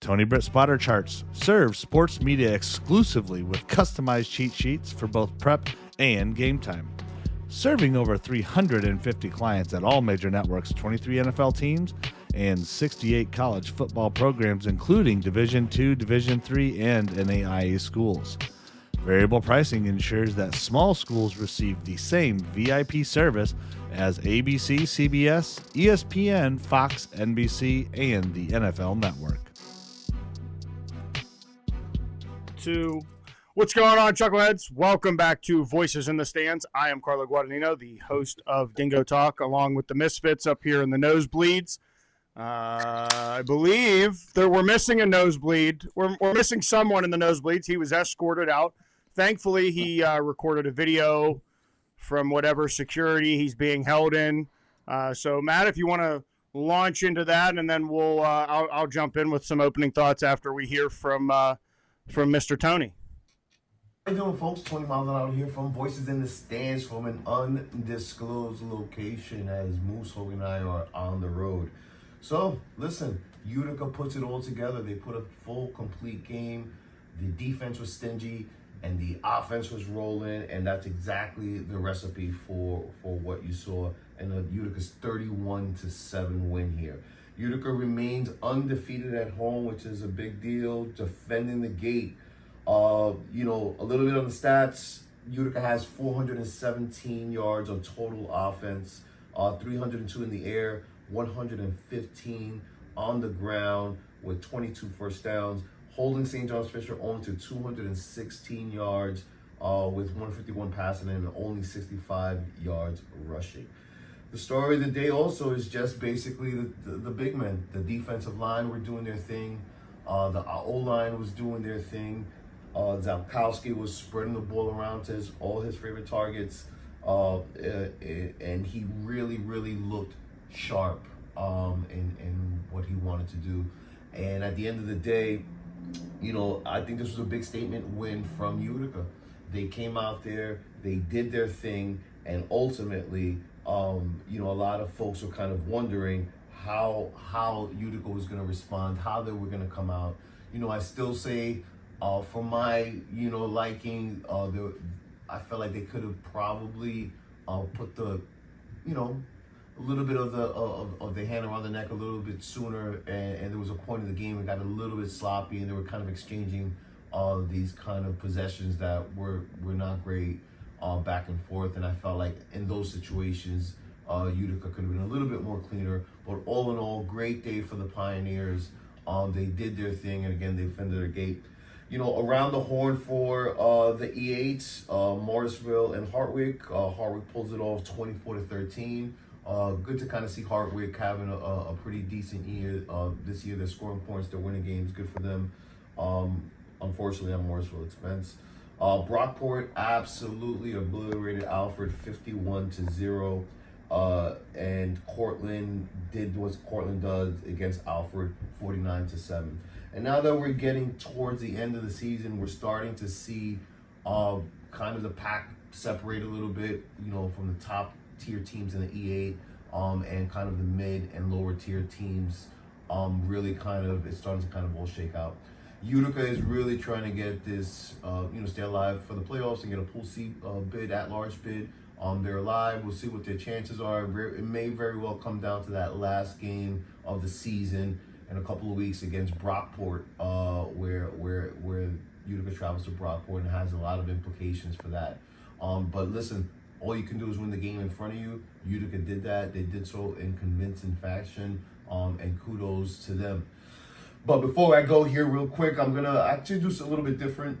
Tony Britt Spotter Charts serves sports media exclusively with customized cheat sheets for both prep and game time. Serving over 350 clients at all major networks, 23 NFL teams, and 68 college football programs, including Division II, Division III, and NAIA schools. Variable pricing ensures that small schools receive the same VIP service as ABC, CBS, ESPN, Fox, NBC, and the NFL Network. What's going on, Chuckleheads? Welcome back to Voices in the Stands. I am Carlo Guadagnino, the host of Dingo Talk, along with the Misfits up here in the nosebleeds. I believe we're missing a nosebleed. We're missing someone in the nosebleeds. He was escorted out. Thankfully, he recorded a video from whatever security he's being held in. So, Matt, if you want to launch into that, and then I'll jump in with some opening thoughts after we hear from Mr. Tony. How you doing, folks? 20 miles an hour here from Voices in the Stands from an undisclosed location as Moose Hogan and I are on the road. So, listen, Utica puts it all together. They put a full, complete game. The defense was stingy, and the offense was rolling, and that's exactly the recipe for what you saw in Utica's 31-7 win here. Utica remains undefeated at home, which is a big deal, defending the gate. A little bit on the stats. Utica has 417 yards of total offense, 302 in the air, 115 on the ground with 22 first downs, holding St. John's Fisher only to 216 yards with 151 passing and only 65 yards rushing. The story of the day also is just basically the big men. The defensive line were doing their thing. The O-line was doing their thing. Zapkowski was spreading the ball around to all his favorite targets. And he really, really looked sharp in what he wanted to do. And at the end of the day, I think this was a big statement win from Utica. They came out there, they did their thing, and ultimately, a lot of folks were kind of wondering how Utica was going to respond, how they were going to come out. I still say, for my, liking, I felt like they could have probably put the, a little bit of the hand around the neck a little bit sooner, and there was a point in the game it got a little bit sloppy, and they were kind of exchanging these kind of possessions that were not great back and forth, and I felt like in those situations Utica could have been a little bit more cleaner. But all in all, great day for the Pioneers. They did their thing, and again, they defended their gate. Around the horn for the E8s, Morrisville and Hartwick. Hartwick pulls it off 24-13. Good to kind of see Hartwick having a pretty decent year this year. They're scoring points, they're winning games, good for them. Unfortunately, on Morrisville expense. Brockport absolutely obliterated Alfred 51-0. And Cortland did what Cortland does against Alfred 49-7. And now that we're getting towards the end of the season, we're starting to see kind of the pack separate a little bit, from the top tier teams in the E8 and kind of the mid and lower tier teams. Really it's starting to kind of all shake out. Utica is really trying to get this, stay alive for the playoffs and get a pool seat bid, at-large bid. They're alive. We'll see what their chances are. It may very well come down to that last game of the season in a couple of weeks against Brockport, where Utica travels to Brockport and has a lot of implications for that. But listen, all you can do is win the game in front of you. Utica did that. They did so in convincing fashion, and kudos to them. But before I go here real quick, I'm going to actually do something a little bit different.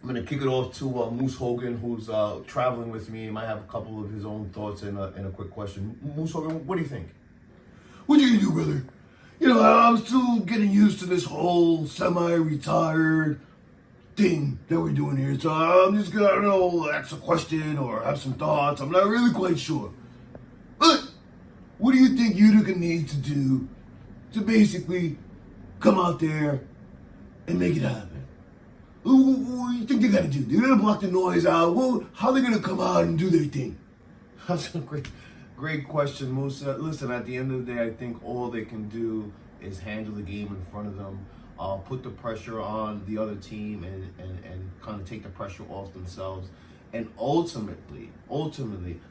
I'm going to kick it off to Moose Hogan, who's traveling with me. He might have a couple of his own thoughts and a quick question. Moose Hogan, what do you think? What you gonna do, brother? I'm still getting used to this whole semi-retired thing that we're doing here. So I'm just gonna, ask a question or have some thoughts. I'm not really quite sure. But what do you think Utica needs to do to basically come out there and make it happen? What do you think they gotta do? They're gonna block the noise out. Well, how are they gonna come out and do their thing? That's a great question, Musa. Listen, at the end of the day, I think all they can do is handle the game in front of them. put the pressure on the other team and kind of take the pressure off themselves. And ultimately,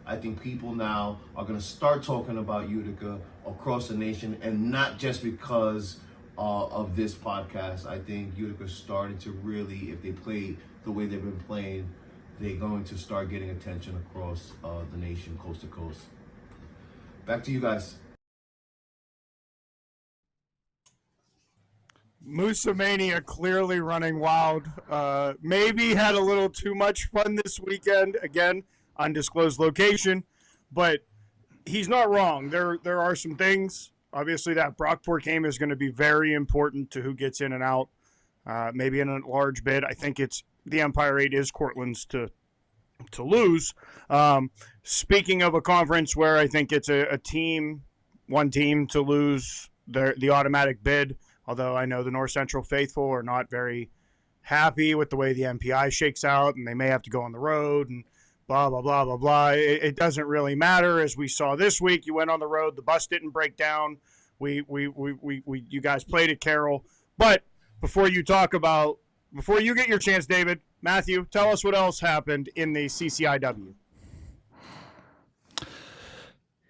I think people now are going to start talking about Utica across the nation, and not just because of this podcast. I think Utica started to really, if they play the way they've been playing, they're going to start getting attention across the nation, coast to coast. Back to you guys. Moosemania clearly running wild. Maybe had a little too much fun this weekend. Again, undisclosed location, but he's not wrong. There are some things. Obviously, that Brockport game is going to be very important to who gets in and out. Maybe in a large bid. I think it's the Empire 8 is Cortland's to lose. Speaking of a conference where I think it's one team to lose the automatic bid. Although I know the North Central faithful are not very happy with the way the MPI shakes out, and they may have to go on the road and blah, blah, blah, blah, blah. It doesn't really matter. As we saw this week, you went on the road. The bus didn't break down. You guys played at Carroll. But before you get your chance, David, Matthew, tell us what else happened in the CCIW.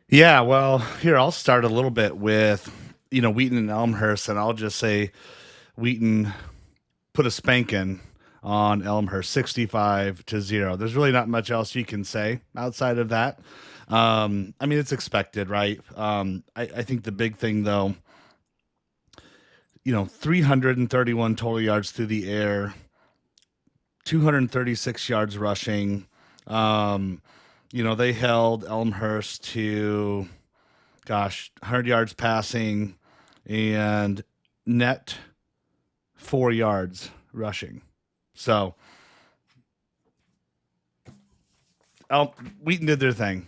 Yeah, well, here, I'll start a little bit with Wheaton and Elmhurst, and I'll just say Wheaton put a spanking on Elmhurst, 65-0. There's really not much else you can say outside of that. I mean, it's expected, right? I think the big thing, though, 331 total yards through the air, 236 yards rushing. They held Elmhurst to 100 yards passing and net 4 yards rushing. So Wheaton did their thing.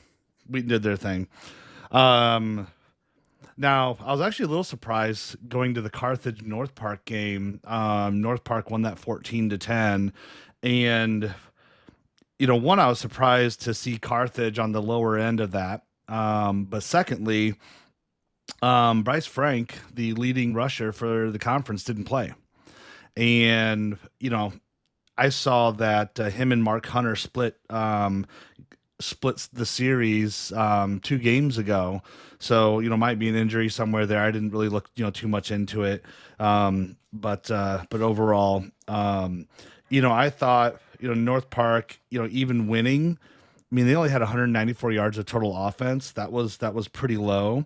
Now, I was actually a little surprised going to the Carthage North Park game. North Park won that 14-10. And, one, I was surprised to see Carthage on the lower end of that. But secondly, Bryce Frank, the leading rusher for the conference, didn't play. And, I saw that him and Mark Hunter split the series 2 games ago. So, might be an injury somewhere there. I didn't really look, too much into it. But overall, I thought, North Park, even winning, I mean, they only had 194 yards of total offense. That was pretty low.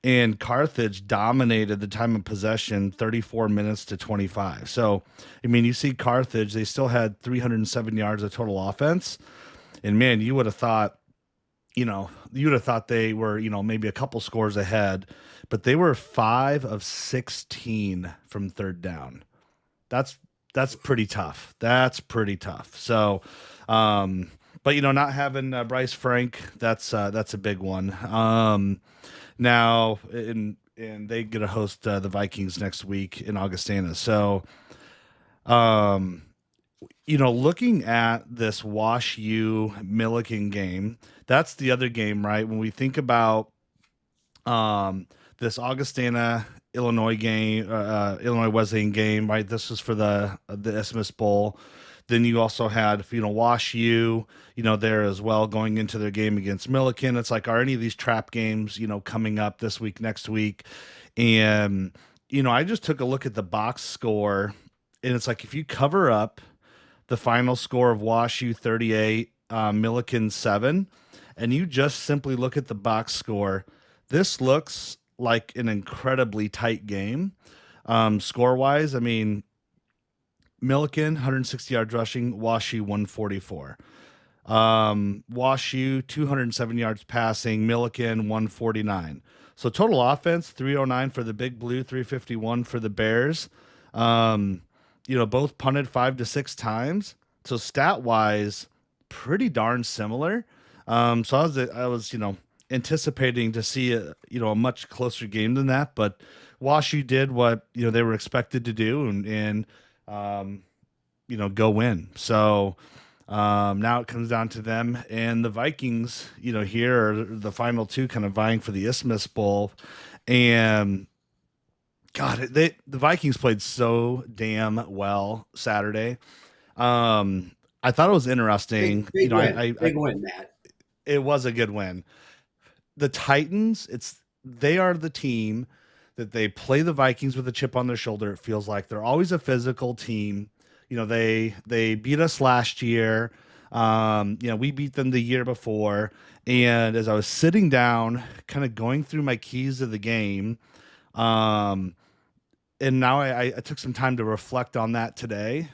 And Carthage dominated the time of possession 34 minutes to 25. So, I mean, you see Carthage, they still had 307 yards of total offense. And man, you would have thought, they were, maybe a couple scores ahead, but they were 5 of 16 from third down. That's pretty tough. So, but not having Bryce Frank, that's a big one. Now, and they get to host the Vikings next week in Augustana. So, looking at this Wash U Milliken game, that's the other game, right? When we think about this Augustana Illinois game, Illinois Wesleyan game, right? This was for the Isthmus Bowl. Then you also had, Wash U, there as well going into their game against Milliken. It's like, are any of these trap games, coming up this week, next week? And, I just took a look at the box score, and it's like, if you cover up the final score of Wash U 38, Milliken 7, and you just simply look at the box score, this looks like an incredibly tight game. Score-wise, I mean, Milliken, 160 yards rushing, Wash U 144. Wash U 207 yards passing, Milliken 149. So total offense, 309 for the Big Blue, 351 for the Bears. Both punted 5 to 6 times. So stat-wise, pretty darn similar. So I was anticipating to see a much closer game than that, but Wash U did what they were expected to do and go win. So now it comes down to them and the Vikings. Here are the final 2 kind of vying for the Isthmus Bowl, and God, the Vikings played so damn well Saturday. I thought it was interesting. Big win. I Big win, Matt. it was a good win. The Titans, they are the team that they play the Vikings with a chip on their shoulder. It feels like they're always a physical team. They beat us last year. We beat them the year before. And as I was sitting down, kind of going through my keys of the game, and now I took some time to reflect on that today.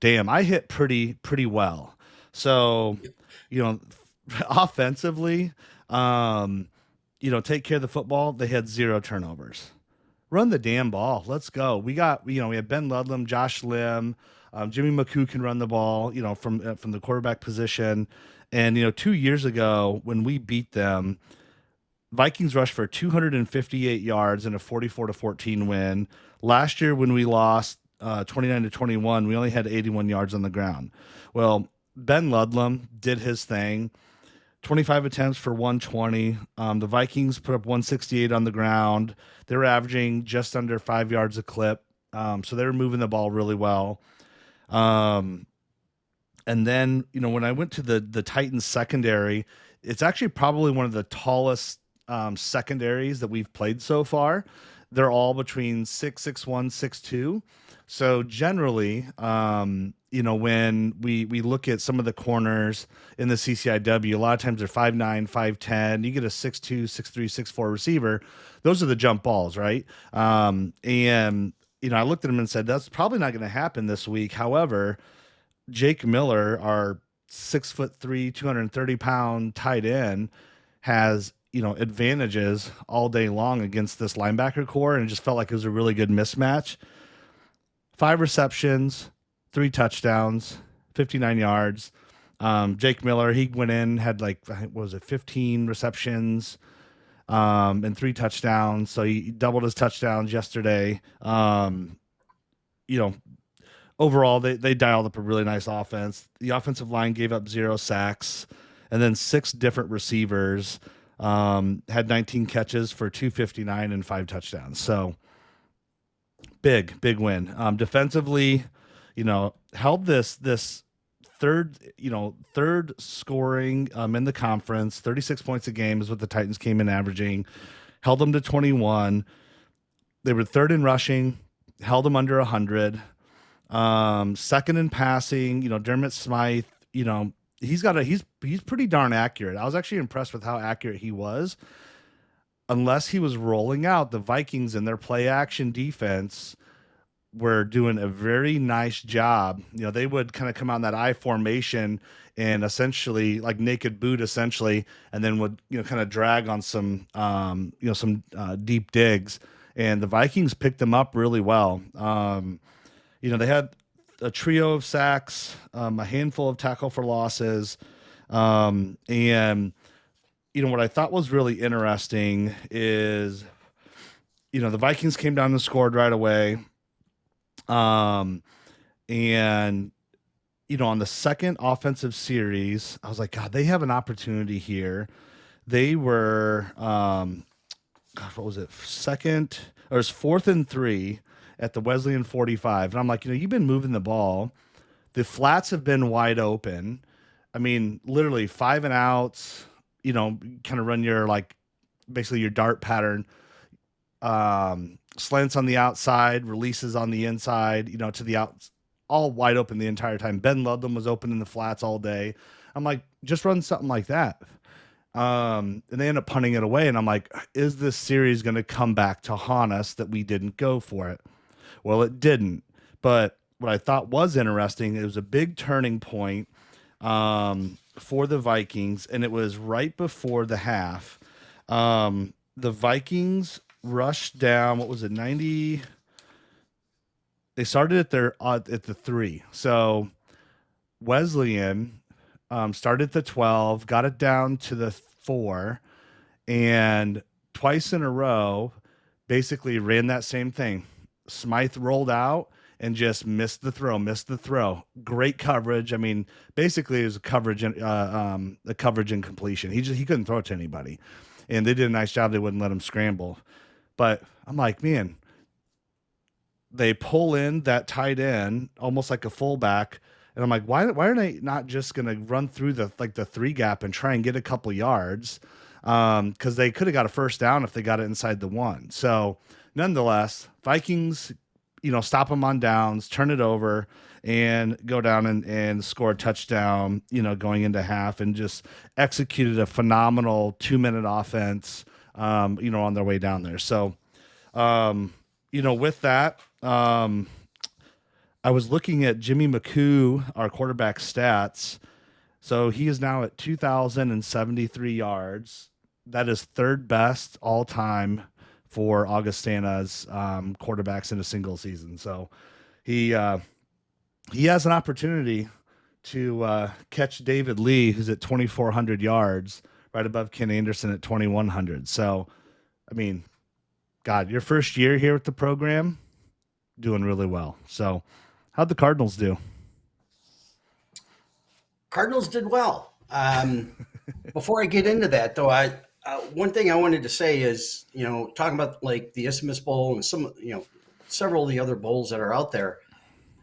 Damn, I hit pretty well. So, offensively, take care of the football. They had 0 turnovers. Run the damn ball. Let's go. We had Ben Ludlam, Josh Lim, Jimmy McCoo can run the ball, from the quarterback position. And, 2 years ago when we beat them, Vikings rushed for 258 yards in a 44-14 win. Last year when we lost 29-21, we only had 81 yards on the ground. Well, Ben Ludlam did his thing. 25 attempts for 120. The Vikings put up 168 on the ground. They were averaging just under 5 yards a clip. So they were moving the ball really well. And then, when I went to the Titans secondary, it's actually probably one of the tallest secondaries that we've played so far. They're all between 6'1", 6'2". So generally, when we look at some of the corners in the CCIW, a lot of times they're 5'9", 5'10". You get a 6'2", 6'3", 6'4" receiver. Those are the jump balls, right? And I looked at him and said, that's probably not going to happen this week. However, Jake Miller, our 6'3", 230-pound tight end, has advantages all day long against this linebacker core, and it just felt like it was a really good mismatch. 5 receptions, 3 touchdowns, 59 yards. Jake Miller, he went in, had 15 receptions, and 3 touchdowns. So he doubled his touchdowns yesterday. Overall, they dialed up a really nice offense. The offensive line gave up 0 sacks, and then 6 different receivers had 19 catches for 259 and 5 touchdowns. So big win. Defensively, held this third scoring in the conference. 36 points a game is what the Titans came in averaging. Held them to 21. They were 3rd in rushing. Held them under 100. 2nd in passing. Dermot Smythe. He's pretty darn accurate. I was actually impressed with how accurate he was. Unless he was rolling out, the Vikings in their play action defense were doing a very nice job. They would kind of come out in that I formation and essentially like naked boot essentially, and then would, kind of drag on some deep digs, and the Vikings picked them up really well. They had a trio of sacks, a handful of tackle for losses. And what I thought was really interesting is, the Vikings came down and scored right away. And, on the second offensive series, I was like, God, they have an opportunity here. They were, what was it? Second, or it was 4th and 3 at the Wesleyan 45. And I'm like, you've been moving the ball. The flats have been wide open. I mean, literally 5 and outs, kind of run your, basically your dart pattern, slants on the outside, releases on the inside, to the out, all wide open the entire time. Ben Ludlam was open in the flats all day. I'm like, just run something like that. And they end up punting it away. And I'm like, is this series going to come back to haunt us that we didn't go for it? Well, it didn't. But what I thought was interesting, it was a big turning point for the Vikings, and it was right before the half. The Vikings rushed down, 90? They started at the 3. So Wesleyan started at the 12, got it down to the 4, and twice in a row basically ran that same thing. Smythe rolled out and just missed the throw. Great coverage. I mean, basically it was a coverage and completion. He couldn't throw it to anybody, and they did a nice job. They wouldn't let him scramble. But I'm like, man, they pull in that tight end almost like a fullback. And I'm like, why are they not just going to run through the 3 gap and try and get a couple yards? Because they could have got a first down if they got it inside the 1. So nonetheless, Vikings, stop them on downs, turn it over, and go down and score a touchdown, going into half, and just executed a phenomenal 2-minute offense, on their way down there. So, with that, I was looking at Jimmy McCoo, our quarterback stats. So he is now at 2,073 yards. That is third best all time for Augustana's quarterbacks in a single season. So he has an opportunity to catch David Lee, who's at 2,400 yards, right above Ken Anderson at 2,100. So, I mean, God, your first year here with the program, doing really well. So how'd the Cardinals do? Cardinals did well. Before I get into that, though, one thing I wanted to say is, talking about like the Isthmus Bowl and several of the other bowls that are out there.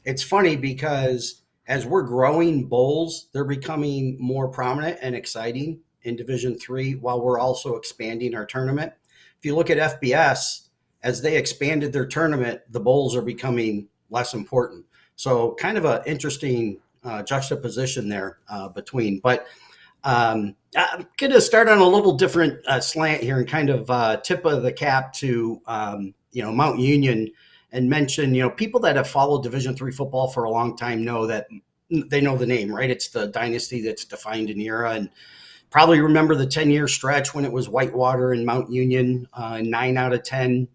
It's funny because as we're growing bowls, they're becoming more prominent and exciting in Division III while we're also expanding our tournament. If you look at FBS, as they expanded their tournament, the bowls are becoming less important. So kind of an interesting juxtaposition there between. But I'm going to start on a little different slant here and kind of tip of the cap to, Mount Union, and mention, people that have followed Division III football for a long time know that they know the name, right? It's the dynasty that's defined an era, and probably remember the 10-year stretch when it was Whitewater and Mount Union, 9 out of 10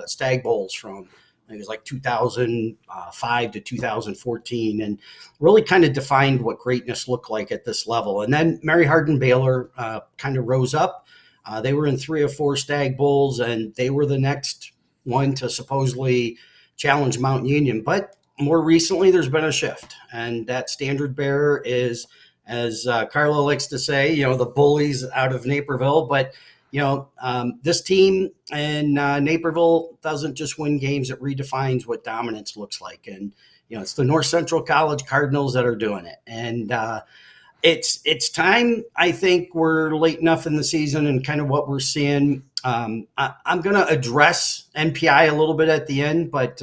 Stag Bowls from, it was like 2005 to 2014, and really kind of defined what greatness looked like at this level. And then Mary Hardin Baylor kind of rose up. They were in 3 or 4 Stag Bowls, and they were the next one to supposedly challenge Mount Union. But more recently, there's been a shift, and that standard bearer is, as Carla likes to say, the bullies out of Naperville. But this team in Naperville doesn't just win games; it redefines what dominance looks like. And it's the North Central College Cardinals that are doing it. And it's time. I think we're late enough in the season, and kind of what we're seeing. I'm going to address NPI a little bit at the end, but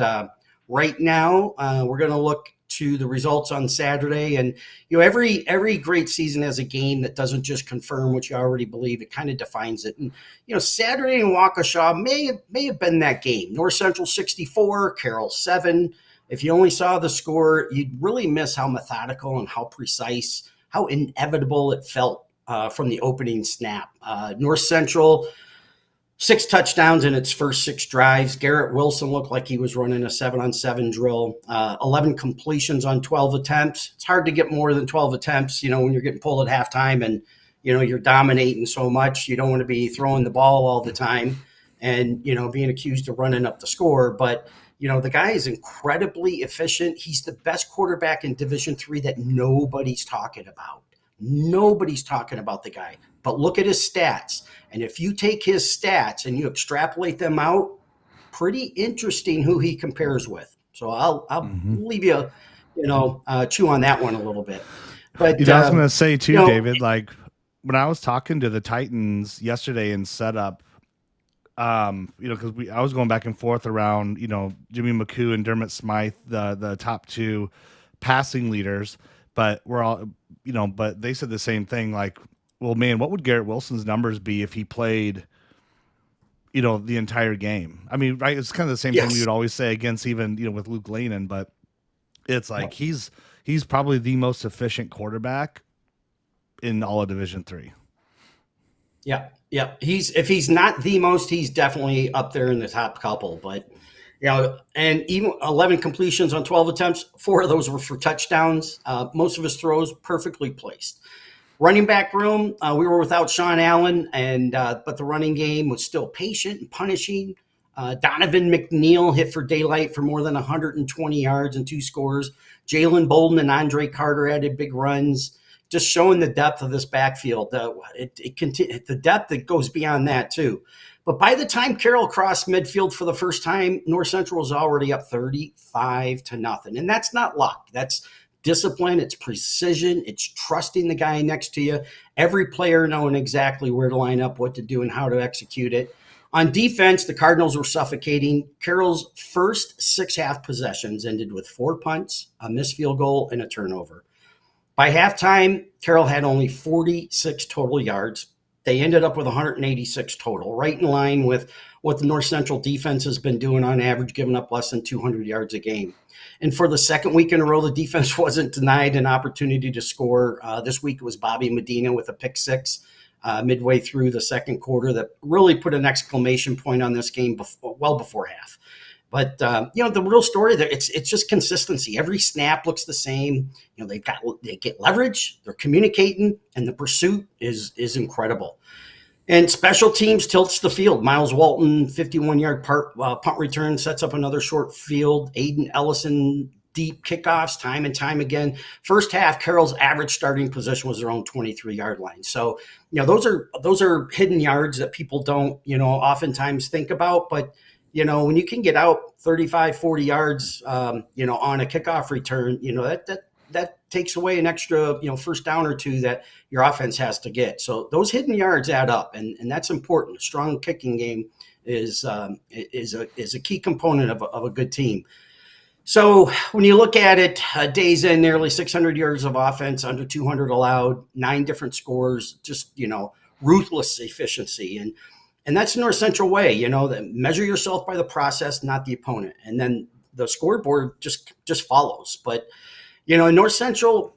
right now we're going to look to the results on Saturday. And every great season has a game that doesn't just confirm what you already believe; it kind of defines it. And Saturday in Waukesha may have been that game. North Central 64, Carroll 7. If you only saw the score, you'd really miss how methodical and how precise, how inevitable it felt from the opening snap. North Central, 6 touchdowns in its first 6 drives. Garrett Wilson looked like he was running a 7-on-7 drill. 11 completions on 12 attempts. It's hard to get more than 12 attempts, when you're getting pulled at halftime and, you're dominating so much. You don't want to be throwing the ball all the time and, being accused of running up the score. But, the guy is incredibly efficient. He's the best quarterback in Division III that nobody's talking about. Nobody's talking about the guy. But look at his stats. And if you take his stats and you extrapolate them out, pretty interesting who he compares with. So I'll leave you, chew on that one a little bit. But I was going to say too, David, like when I was talking to the Titans yesterday in setup, because I was going back and forth around, Jimmy McCoo and Dermot Smythe, the top 2 passing leaders, but we're all, but they said the same thing, like, well, man, what would Garrett Wilson's numbers be if he played, the entire game? I mean, right? It's kind of the same thing we would always say against even, with Luke Lannon, but it's like he's probably the most efficient quarterback in all of Division III. Yeah. If he's not the most, he's definitely up there in the top couple. But and even 11 completions on 12 attempts, 4 of those were for touchdowns. Most of his throws perfectly placed. Running back room, we were without Sean Allen, but the running game was still patient and punishing. Donovan McNeil hit for daylight for more than 120 yards and 2 scores. Jalen Bolden and Andre Carter added big runs, just showing the depth of this backfield. The depth that goes beyond that too. But by the time Carroll crossed midfield for the first time, North Central was already up 35-0. And that's not luck. That's discipline. It's precision. It's trusting the guy next to you. Every player knowing exactly where to line up, what to do, and how to execute it. On defense, the Cardinals were suffocating. Carroll's first 6 half possessions ended with 4 punts, a missed field goal, and a turnover. By halftime, Carroll had only 46 total yards. They ended up with 186 total, right in line with what the North Central defense has been doing on average, giving up less than 200 yards a game. And for the second week in a row, the defense wasn't denied an opportunity to score. This week it was Bobby Medina with a pick six midway through the second quarter that really put an exclamation point on this game well before half. But the real story there, it's just consistency. Every snap looks the same. They get leverage, they're communicating, and the pursuit is incredible. And special teams tilts the field. Miles Walton, 51-yard punt return, sets up another short field. Aiden Ellison, deep kickoffs time and time again. First half, Carroll's average starting position was their own 23-yard line. So, those are hidden yards that people don't, oftentimes think about. But, when you can get out 35, 40 yards, on a kickoff return, that takes away an extra, first down or two that your offense has to get. So those hidden yards add up, and that's important. A strong kicking game is a key component of a good team. So when you look at it, days in, nearly 600 yards of offense, under 200 allowed, 9 different scores, just, ruthless efficiency. And that's the North Central way, that measure yourself by the process, not the opponent. And then the scoreboard just follows. But, in North Central,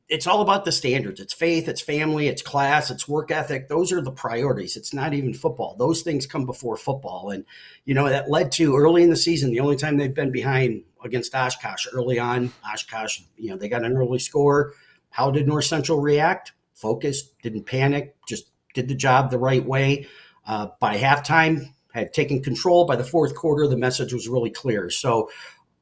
it's all about the standards. It's faith, it's family, it's class, it's work ethic. Those are the priorities. It's not even football. Those things come before football. And, that led to early in the season, the only time they've been behind against Oshkosh early on. Oshkosh, they got an early score. How did North Central react? Focused, didn't panic, just did the job the right way. By halftime, had taken control. By the fourth quarter, the message was really clear. So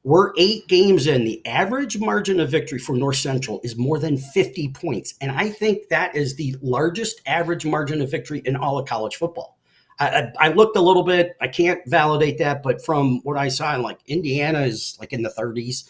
we're 8 games in. The average margin of victory for North Central is more than 50 points. And I think that is the largest average margin of victory in all of college football. I looked a little bit. I can't validate that, but from what I saw, Indiana is in the 30s.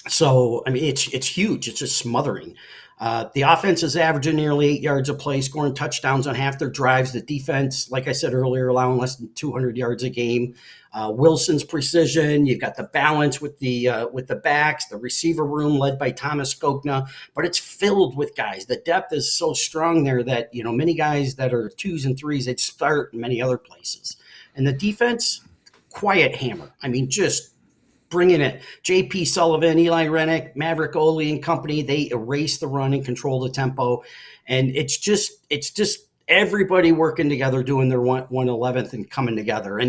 So, it's huge. It's just smothering. The offense is averaging nearly 8 yards a play, scoring touchdowns on half their drives. The defense, like I said earlier, allowing less than 200 yards a game. Wilson's precision. You've got the balance with the backs, the receiver room led by Thomas Skokna, but it's filled with guys. The depth is so strong there that, many guys that are 2s and 3s, they'd start in many other places. And the defense, quiet hammer. just bringing it. J.P. Sullivan, Eli Rennick, Maverick Oley and company, they erase the run and control the tempo. And it's just everybody working together, doing their 1/11th and coming together.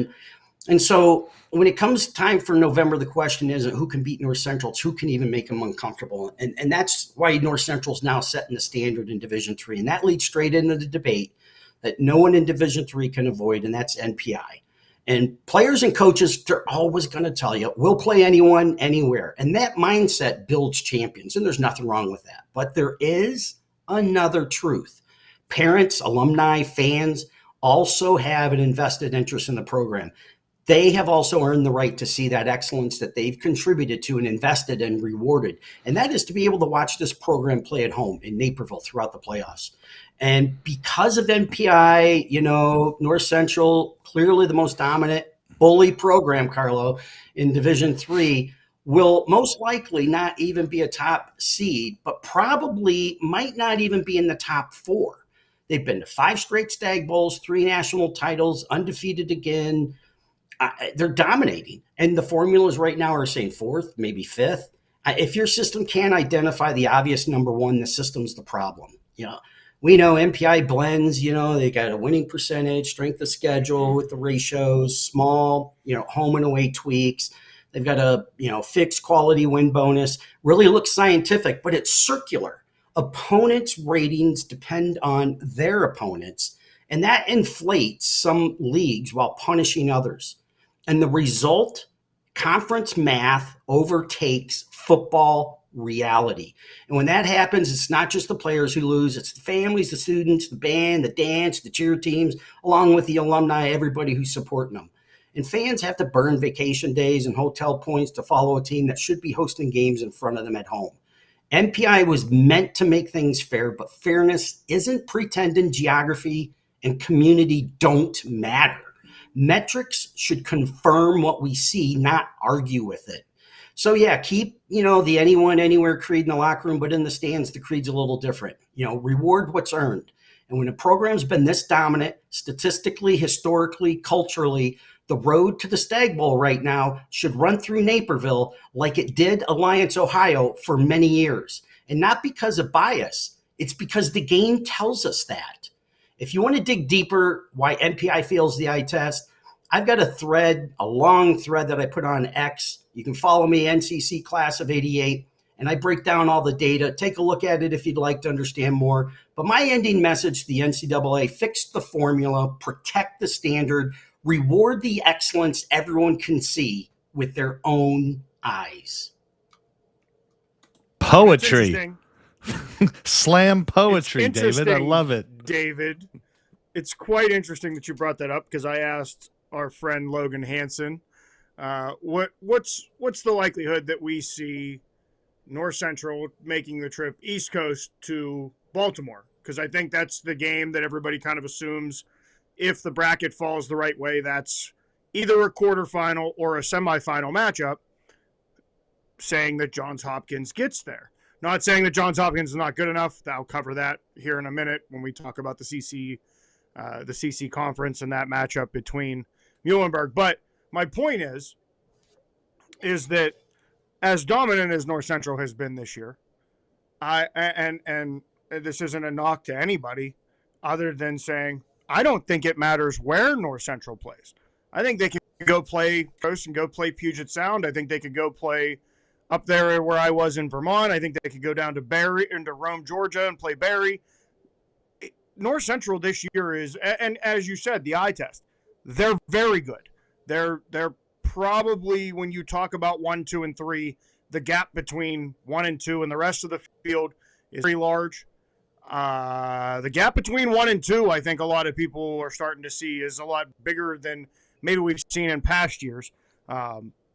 And so when it comes time for November, the question isn't who can beat North Central, it's who can even make them uncomfortable. And that's why North Central's now setting the standard in Division III. And that leads straight into the debate that no one in Division III can avoid, and that's NPI. And players and coaches, they're always going to tell you, we'll play anyone, anywhere. And that mindset builds champions, and there's nothing wrong with that. But there is another truth. Parents, alumni, fans also have an invested interest in the program. They have also earned the right to see that excellence that they've contributed to and invested and rewarded. And that is to be able to watch this program play at home in Naperville throughout the playoffs. And because of NPI, North Central, clearly the most dominant bully program, Carlo, in Division III, will most likely not even be a top seed, but probably might not even be in the top 4. They've been to 5 straight Stag Bowls, 3 national titles, undefeated again. They're dominating. And the formulas right now are saying 4th, maybe 5th. If your system can't identify the obvious number 1, the system's the problem. We know MPI blends, they got a winning percentage, strength of schedule with the ratios, small, home and away tweaks. They've got a, fixed quality win bonus. Really looks scientific, but it's circular. Opponents' ratings depend on their opponents, and that inflates some leagues while punishing others. And the result, conference math overtakes football reality. And when that happens, it's not just the players who lose, it's the families, the students, the band, the dance, the cheer teams, along with the alumni, everybody who's supporting them. And fans have to burn vacation days and hotel points to follow a team that should be hosting games in front of them at home. MPI was meant to make things fair, but fairness isn't pretending geography and community don't matter. Metrics should confirm what we see, not argue with it. So yeah, keep, the anyone, anywhere creed in the locker room, but in the stands, the creed's a little different. Reward what's earned. And when a program's been this dominant, statistically, historically, culturally, the road to the Stag Bowl right now should run through Naperville like it did Alliance, Ohio for many years. And not because of bias, it's because the game tells us that. If you want to dig deeper why MPI fails the eye test, I've got a long thread that I put on X. You can follow me, NCC Class of 88, and I break down all the data. Take a look at it if you'd like to understand more. But my ending message to the NCAA: fix the formula, protect the standard, reward the excellence everyone can see with their own eyes. Poetry. Slam poetry, David. I love it. David, it's quite interesting that you brought that up, because I asked our friend Logan Hansen, what's the likelihood that we see North Central making the trip East Coast to Baltimore? Because I think that's the game that everybody kind of assumes, if the bracket falls the right way, that's either a quarterfinal or a semifinal matchup, saying that Johns Hopkins gets there. Not saying that Johns Hopkins is not good enough. I'll cover that here in a minute when we talk about the CC conference and that matchup between Muhlenberg. But my point is that as dominant as North Central has been this year, and this isn't a knock to anybody other than saying, I don't think it matters where North Central plays. I think they can go play Coast and go play Puget Sound. I think they could go play up there where I was in Vermont. I think they could go down to Rome, Georgia, and play Barry. North Central this year is, and as you said, the eye test, they're very good. They're probably, when you talk about 1, 2, and 3, the gap between 1 and 2 and the rest of the field is very large. The gap between 1 and 2, I think a lot of people are starting to see, is a lot bigger than maybe we've seen in past years.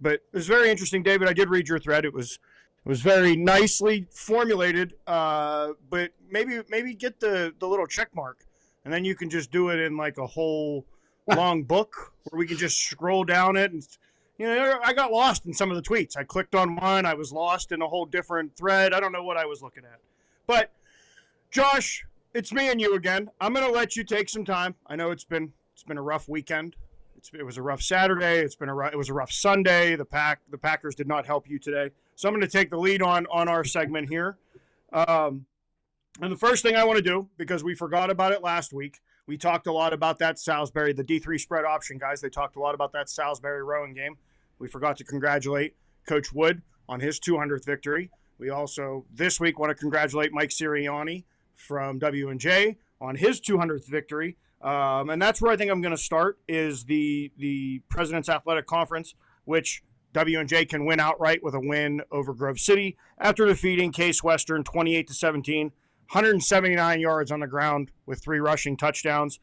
But it was very interesting, David. I did read your thread. It was very nicely formulated. But maybe get the little check mark, and then you can just do it in like a whole long book where we can just scroll down it. And I got lost in some of the tweets. I clicked on one. I was lost in a whole different thread. I don't know what I was looking at. But Josh, it's me and you again. I'm going to let you take some time. I know it's been a rough weekend. It was a rough Saturday. It was a rough Sunday. The Packers did not help you today. So I'm going to take the lead on our segment here. And the first thing I want to do, because we forgot about it last week, we talked a lot about that Salisbury, the D3 spread option, guys. They talked a lot about that Salisbury rowing game. We forgot to congratulate Coach Wood on his 200th victory. We also, this week, want to congratulate Mike Sirianni from W&J on his 200th victory. And that's where I think I'm going to start, is the President's Athletic Conference, which W&J can win outright with a win over Grove City after defeating Case Western 28-17, 179 yards on the ground with 3 rushing touchdowns.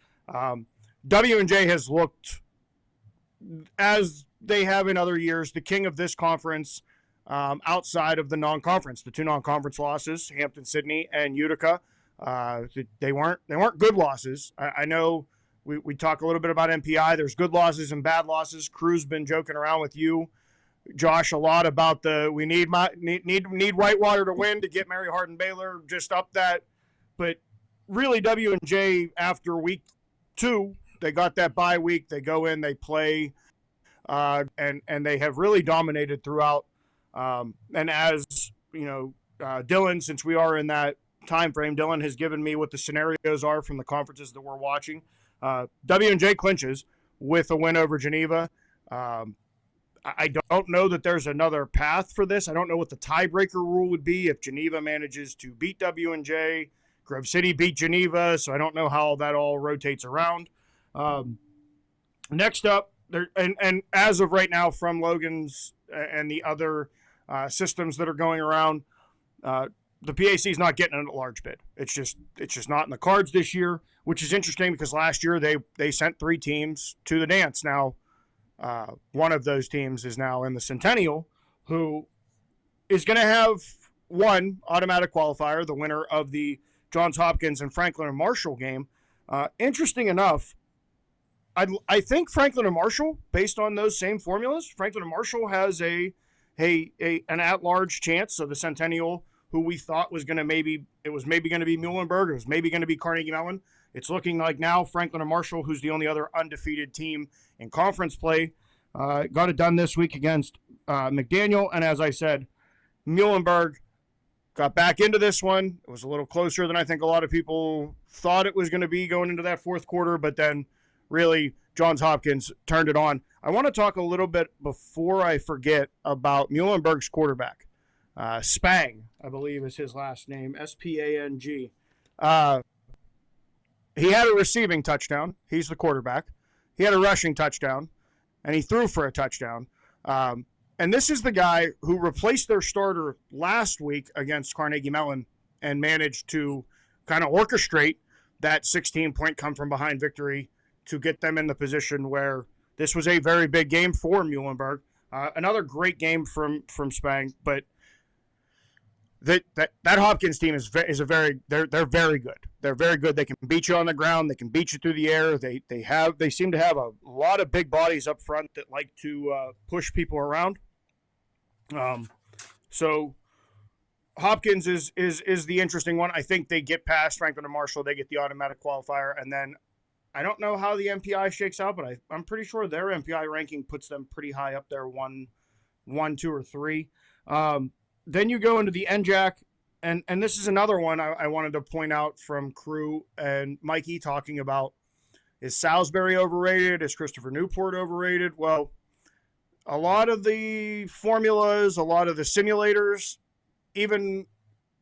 W&J has looked, as they have in other years, the king of this conference outside of the non-conference. The 2 non-conference losses, Hampton-Sydney and Utica, they weren't good losses. I know we talk a little bit about MPI. There's good losses and bad losses. Crew's been joking around with you, Josh, a lot about we need Whitewater to win to get Mary Hardin Baylor just up that. But really, W&J, after week 2, they got that bye week. They go in, they play, and they have really dominated throughout. And as you know, Dylan, since we are in that time frame, Dylan has given me what the scenarios are from the conferences that we're watching. W&J clinches with a win over Geneva. I don't know that there's another path for this. I don't know what the tiebreaker rule would be if Geneva manages to beat W&J. Grove City beat Geneva, so I don't know how that all rotates around. Next up, and as of right now from Logan's and the other systems that are going around, the PAC is not getting a large bid. It's just not in the cards this year, which is interesting because last year they sent 3 teams to the dance. Now, one of those teams is now in the Centennial, who is going to have one automatic qualifier, the winner of the Johns Hopkins and Franklin and Marshall game. Interesting enough, I think Franklin and Marshall, based on those same formulas, Franklin and Marshall has an at-large chance. So the Centennial, who we thought was going to maybe going to be Muhlenberg, it was maybe going to be Carnegie Mellon. It's looking like now Franklin and Marshall, who's the only other undefeated team in conference play, got it done this week against McDaniel. And as I said, Muhlenberg got back into this one. It was a little closer than I think a lot of people thought it was going to be going into that fourth quarter, but then really Johns Hopkins turned it on. I want to talk a little bit before I forget about Muhlenberg's quarterback. Spang, I believe is his last name, Spang. He had a receiving touchdown. He's the quarterback. He had a rushing touchdown, and he threw for a touchdown. And this is the guy who replaced their starter last week against Carnegie Mellon and managed to kind of orchestrate that 16-point come-from-behind victory to get them in the position where this was a very big game for Muhlenberg. Another great game from Spang, but that Hopkins team is they're very good. They're very good. They can beat you on the ground. They can beat you through the air. They seem to have a lot of big bodies up front that like to push people around. So Hopkins is the interesting one. I think they get past Franklin and Marshall. They get the automatic qualifier, and then I don't know how the MPI shakes out, but I'm pretty sure their MPI ranking puts them pretty high up there, 1, 2, or 3. Then you go into the NJAC, and this is another one I wanted to point out from Crew and Mikey talking about, is Salisbury overrated? Is Christopher Newport overrated? Well, a lot of the formulas, a lot of the simulators, even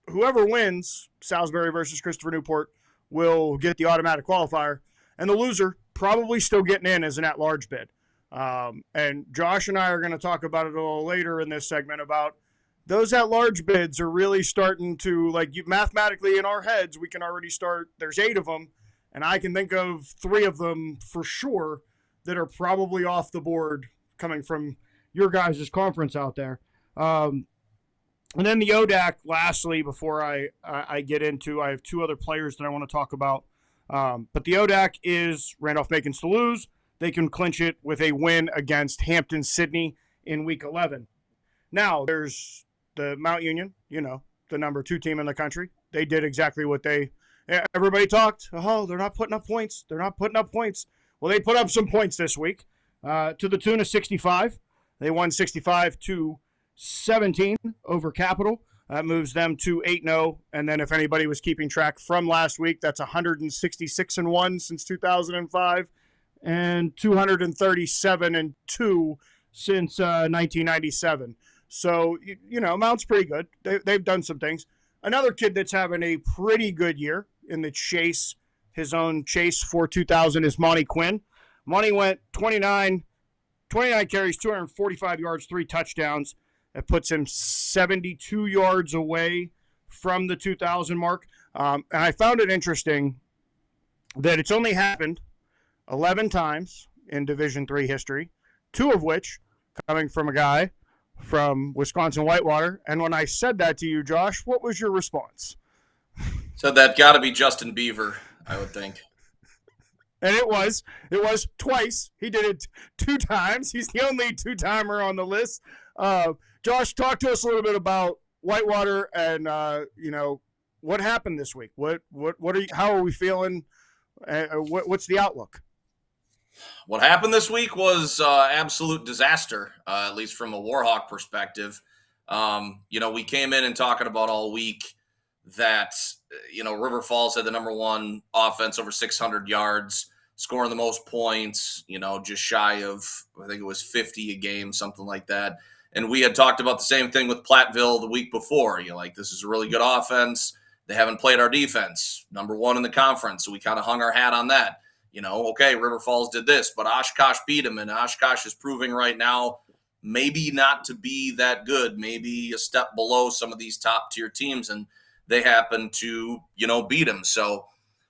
whoever wins Salisbury versus Christopher Newport will get the automatic qualifier, and the loser probably still getting in as an at-large bid. And Josh and I are going to talk about it a little later in this segment about those at-large bids are really starting to, mathematically in our heads, we can already start, there's 8 of them, and I can think of 3 of them for sure that are probably off the board coming from your guys' conference out there. And then the ODAC, lastly, before I get into, I have 2 other players that I want to talk about. But the ODAC is Randolph-Macon to lose. They can clinch it with a win against Hampton-Sydney in Week 11. Now, there's the Mount Union, the number 2 team in the country. They did exactly what everybody talked. Oh, they're not putting up points. They're not putting up points. Well, they put up some points this week to the tune of 65. They won 65-17 over Capital. That moves them to 8-0. And then if anybody was keeping track from last week, that's 166-1 since 2005 and 237-2 since 1997. So, Mount's pretty good. They've done some things. Another kid that's having a pretty good year in the chase, his own chase for 2000, is Monty Quinn. Monty went 29 carries, 245 yards, 3 touchdowns. That puts him 72 yards away from the 2,000 mark. And I found it interesting that it's only happened 11 times in Division III history, 2 of which coming from a guy from Wisconsin Whitewater. And when I said that to you, Josh, what was your response? So that got to be Justin Beaver, I would think. And it was twice. He did it 2 times. He's the only 2-timer on the list. Josh, talk to us a little bit about Whitewater and what happened this week. How are we feeling? What's the outlook? What happened this week was absolute disaster, at least from a Warhawk perspective. We came in and talking about all week that, River Falls had the number 1 offense over 600 yards, scoring the most points, just shy of, I think it was 50 a game, something like that. And we had talked about the same thing with Platteville the week before. This is a really good offense. They haven't played our defense, number 1 in the conference. So we kind of hung our hat on that. Okay, River Falls did this, but Oshkosh beat them, and Oshkosh is proving right now maybe not to be that good, maybe a step below some of these top tier teams, and they happen to, beat them. So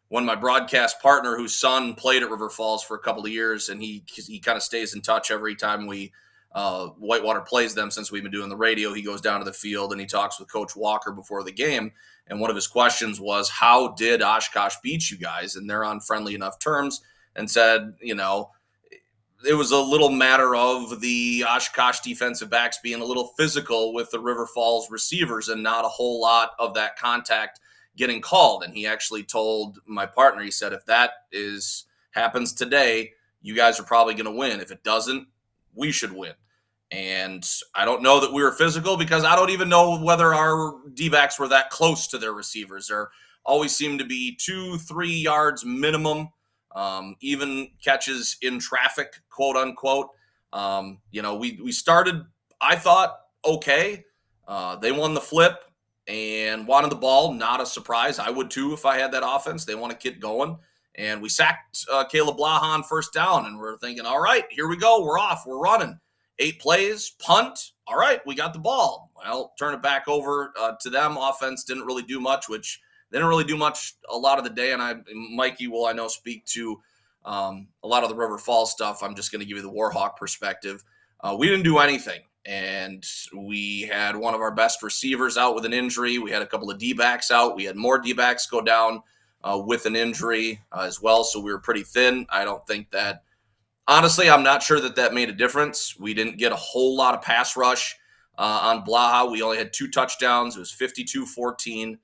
when my broadcast partner, whose son played at River Falls for a couple of years, and he kind of stays in touch every time we Whitewater plays them, since we've been doing the radio, he goes down to the field and he talks with Coach Walker before the game. And one of his questions was, how did Oshkosh beat you guys? And they're on friendly enough terms, and said, it was a little matter of the Oshkosh defensive backs being a little physical with the River Falls receivers and not a whole lot of that contact getting called. And he actually told my partner, he said, if that happens today, you guys are probably going to win. If it doesn't, we should win. And I don't know that we were physical, because I don't even know whether our D-backs were that close to their receivers. There always seemed to be 2-3 yards minimum, even catches in traffic, quote unquote. We started, I thought, okay. They won the flip and wanted the ball. Not a surprise. I would too if I had that offense. They want to get going. And we sacked Caleb Blaha on first down, and we're thinking, all right, here we go. We're off. We're running. 8 plays, punt. All right, we got the ball. Well, turn it back over to them. Offense didn't really do much, which they didn't really do much a lot of the day. And Mikey will, I know, speak to a lot of the River Falls stuff. I'm just going to give you the Warhawk perspective. We didn't do anything. And we had one of our best receivers out with an injury. We had a couple of D-backs out. We had more D-backs go down with an injury as well. So we were pretty thin. I don't think that, honestly, I'm not sure that made a difference. We didn't get a whole lot of pass rush on Blaha. We only had 2 touchdowns. It was 52-14.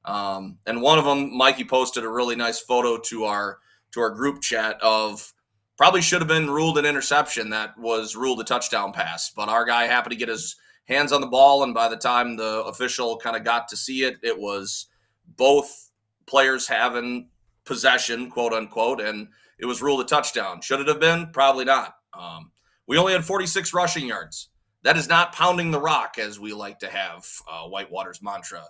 And one of them, Mikey posted a really nice photo to our group chat of, probably should have been ruled an interception. That was ruled a touchdown pass. But our guy happened to get his hands on the ball, and by the time the official kind of got to see it, it was both players having possession, quote unquote, and it was ruled a touchdown. Should it have been? Probably not. We only had 46 rushing yards. That is not pounding the rock, as we like to have, Whitewater's mantra.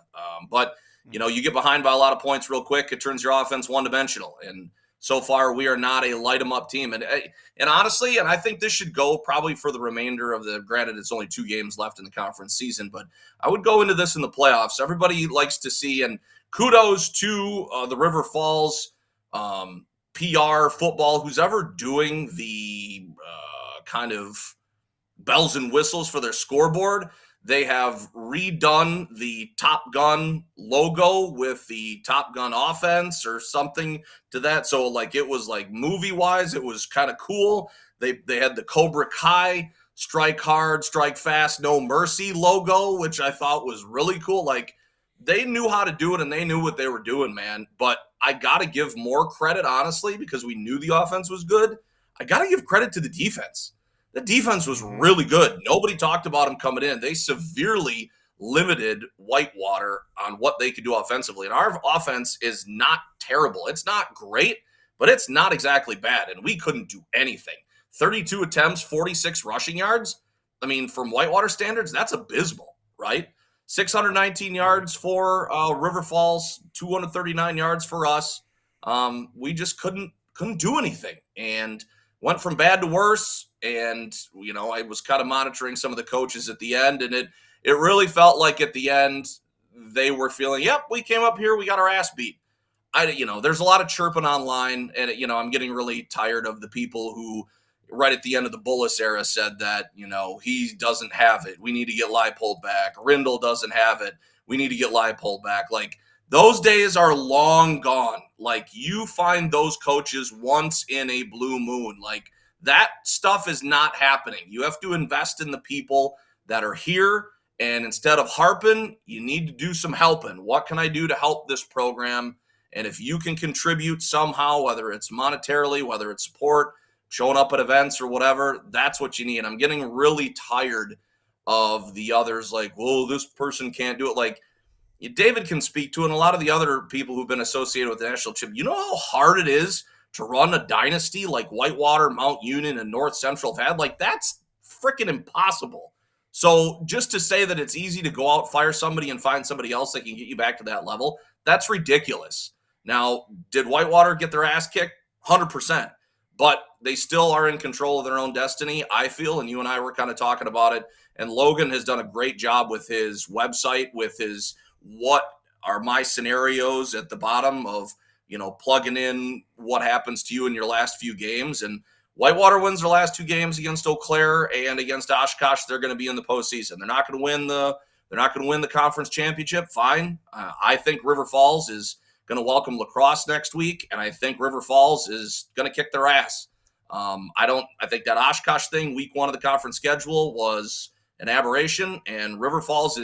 But, you get behind by a lot of points real quick, it turns your offense one-dimensional. And so far, we are not a light-em-up team. And honestly, and I think this should go probably for the remainder of granted, it's only 2 games left in the conference season, but I would go into this in the playoffs. Everybody likes to see, and kudos to the River Falls PR football, who's ever doing the kind of bells and whistles for their scoreboard. They have redone the Top Gun logo with the Top Gun offense or something to that. So it was movie wise, it was kind of cool. They had the Cobra Kai strike hard, strike fast, no mercy logo, which I thought was really cool. They knew how to do it, and they knew what they were doing, man. But I got to give more credit, honestly, because we knew the offense was good. I got to give credit to the defense. The defense was really good. Nobody talked about them coming in. They severely limited Whitewater on what they could do offensively. And our offense is not terrible. It's not great, but it's not exactly bad. And we couldn't do anything. 32 attempts, 46 rushing yards. I mean, from Whitewater standards, that's abysmal, right? 619 yards for River Falls, 239 yards for us. We just couldn't do anything, and went from bad to worse. And I was kind of monitoring some of the coaches at the end, and it really felt like at the end they were feeling, yep, we came up here, we got our ass beat. There's a lot of chirping online, and I'm getting really tired of the people who, right at the end of the Bullis era, said that, he doesn't have it. We need to get Leipold back. Rindle doesn't have it. We need to get Leipold back. Those days are long gone. You find those coaches once in a blue moon. That stuff is not happening. You have to invest in the people that are here. And instead of harping, you need to do some helping. What can I do to help this program? And if you can contribute somehow, whether it's monetarily, whether it's support, showing up at events or whatever, that's what you need. I'm getting really tired of the others whoa, this person can't do it. David can speak to, and a lot of the other people who've been associated with the national chip. You know how hard it is to run a dynasty like Whitewater, Mount Union, and North Central have had? That's freaking impossible. So just to say that it's easy to go out, fire somebody, and find somebody else that can get you back to that level, that's ridiculous. Now, did Whitewater get their ass kicked? 100%. But they still are in control of their own destiny, I feel, and you and I were kind of talking about it. And Logan has done a great job with his website, with his what are my scenarios at the bottom of, plugging in what happens to you in your last few games. And Whitewater wins their last 2 games against Eau Claire and against Oshkosh. They're going to be in the postseason. They're not going to win the conference championship. Fine. I think River Falls is going to welcome lacrosse next week, and I think River Falls is going to kick their ass. I think that Oshkosh thing, week 1 of the conference schedule, was an aberration, and River Falls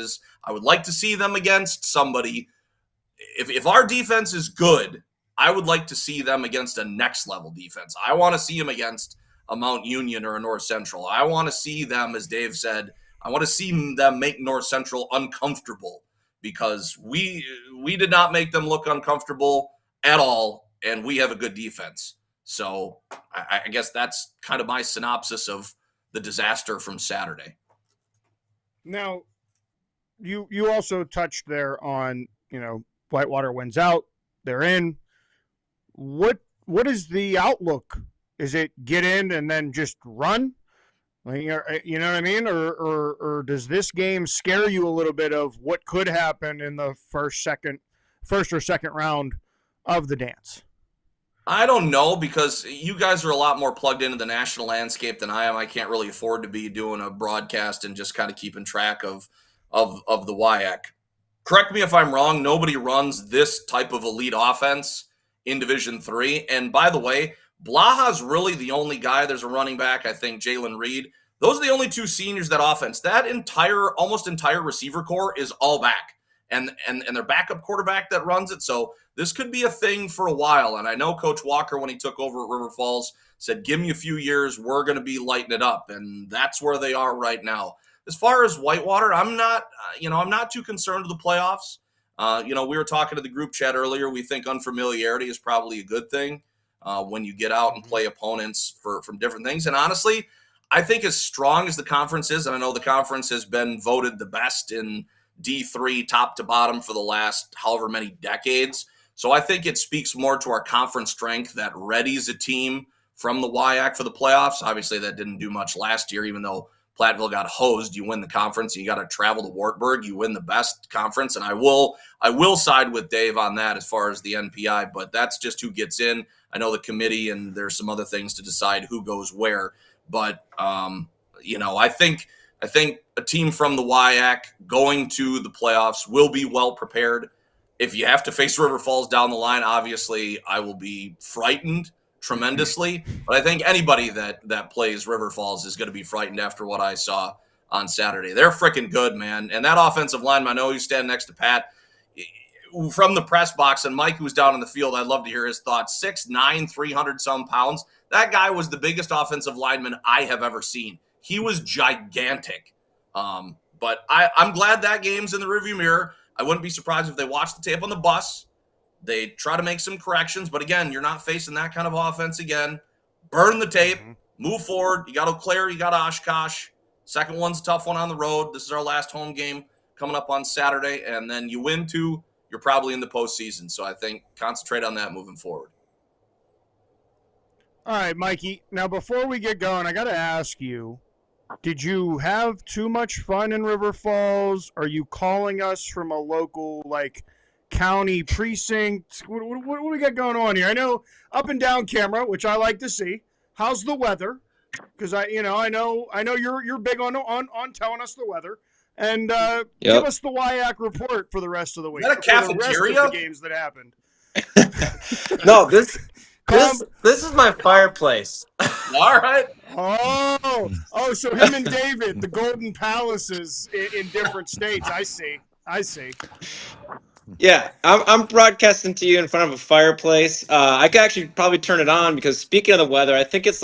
I would like to see them against somebody. If our defense is good, I would like to see them against a next level defense. I want to see them against a Mount Union or a North Central. I want to see them, as Dave said, I want to see them make North Central uncomfortable, because we did not make them look uncomfortable at all, and we have a good defense. So I guess that's kind of my synopsis of the disaster from Saturday. Now, you also touched there on, Whitewater wins out, they're in. What is the outlook? Is it get in and then just run? You know what I mean? Or does this game scare you a little bit of what could happen in the first or second round of the dance? I don't know, because you guys are a lot more plugged into the national landscape than I am. I can't really afford to be doing a broadcast and just kind of keeping track of the WIAC. Correct me if I'm wrong. Nobody runs this type of elite offense in Division III. And by the way, Blaha's really the only guy. There's a running back, I think, Jalen Reed. Those are the only 2 seniors that offense. That almost entire receiver core is all back. And their backup quarterback that runs it. So this could be a thing for a while. And I know Coach Walker, when he took over at River Falls, said, give me a few years, we're going to be lighting it up. And that's where they are right now. As far as Whitewater, I'm not too concerned with the playoffs. We were talking to the group chat earlier. We think unfamiliarity is probably a good thing when you get out and play opponents from different things. And honestly, I think as strong as the conference is, and I know the conference has been voted the best in D3 top to bottom for the last however many decades. So I think it speaks more to our conference strength that readies a team from the WIAC for the playoffs. Obviously, that didn't do much last year, even though Platteville got hosed. You win the conference, and you got to travel to Wartburg. You win the best conference, and I will side with Dave on that as far as the NPI, but that's just who gets in. I know the committee, and there's some other things to decide who goes where. But I think a team from the WIAC going to the playoffs will be well prepared. If you have to face River Falls down the line, obviously I will be frightened tremendously. But I think anybody that plays River Falls is going to be frightened after what I saw on Saturday. They're freaking good, man. And that offensive lineman, I know you stand next to Pat from the press box, and Mike, who's down in the field, I'd love to hear his thoughts. 6'9", 300-some pounds. That guy was the biggest offensive lineman I have ever seen. He was gigantic. But I'm glad that game's in the rearview mirror. I wouldn't be surprised if they watch the tape on the bus. They try to make some corrections. But again, you're not facing that kind of offense again. Burn the tape. Move forward. You got Eau Claire. You got Oshkosh. Second one's a tough one on the road. This is our last home game coming up on Saturday. And then you win 2, you're probably in the postseason. So I think concentrate on that moving forward. All right, Mikey. Now, before we get going, I got to ask you, did you have too much fun in River Falls? Are you calling us from a local, county precinct? What do we got going on here? I know up and down camera, which I like to see. How's the weather? Because I know you're big on telling us the weather. And give us the WIAC report for the rest of the week. Is that a cafeteria? For the rest of the games that happened. No, this is my fireplace. All right. Oh, so him and David, the Golden Palaces in different states. I see. Yeah, I'm broadcasting to you in front of a fireplace. I could actually probably turn it on because speaking of the weather, I think it's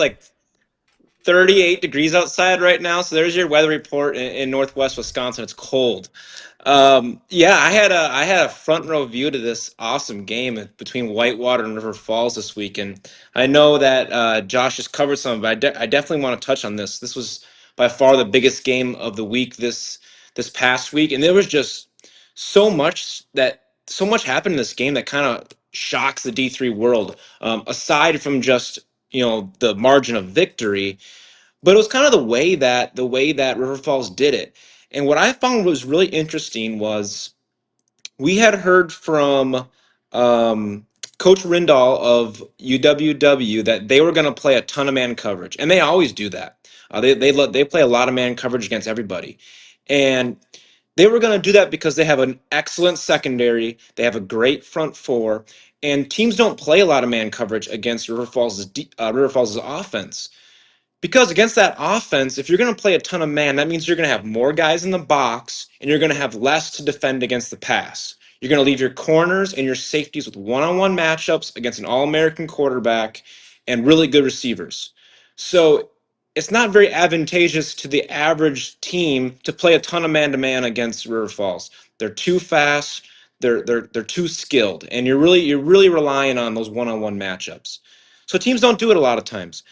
38 degrees outside right now. So there's your weather report in Northwest Wisconsin. It's cold. Yeah, I had a front row view to this awesome game between Whitewater and River Falls this week, and I know that Josh has covered some, but I definitely want to touch on this. This was by far the biggest game of the week this past week, and there was just so much happened in this game that kind of shocks the D3 world. Aside from just the margin of victory, but it was kind of the way that River Falls did it. And what I found was really interesting was we had heard from um, Coach Rindall of UWW that they were going to play a ton of man coverage, and they always do that. They play a lot of man coverage against everybody, and they were going to do that because they have an excellent secondary, they have a great front four, and teams don't play a lot of man coverage against River Falls' offense. Because against that offense, if you're going to play a ton of man, that means you're going to have more guys in the box and you're going to have less to defend against the pass. You're going to leave your corners and your safeties with one-on-one matchups against an All-American quarterback and really good receivers. So it's not very advantageous to the average team to play a ton of man-to-man against River Falls. They're too fast, they're too skilled, and you're really relying on those one-on-one matchups. So teams don't do it a lot of times.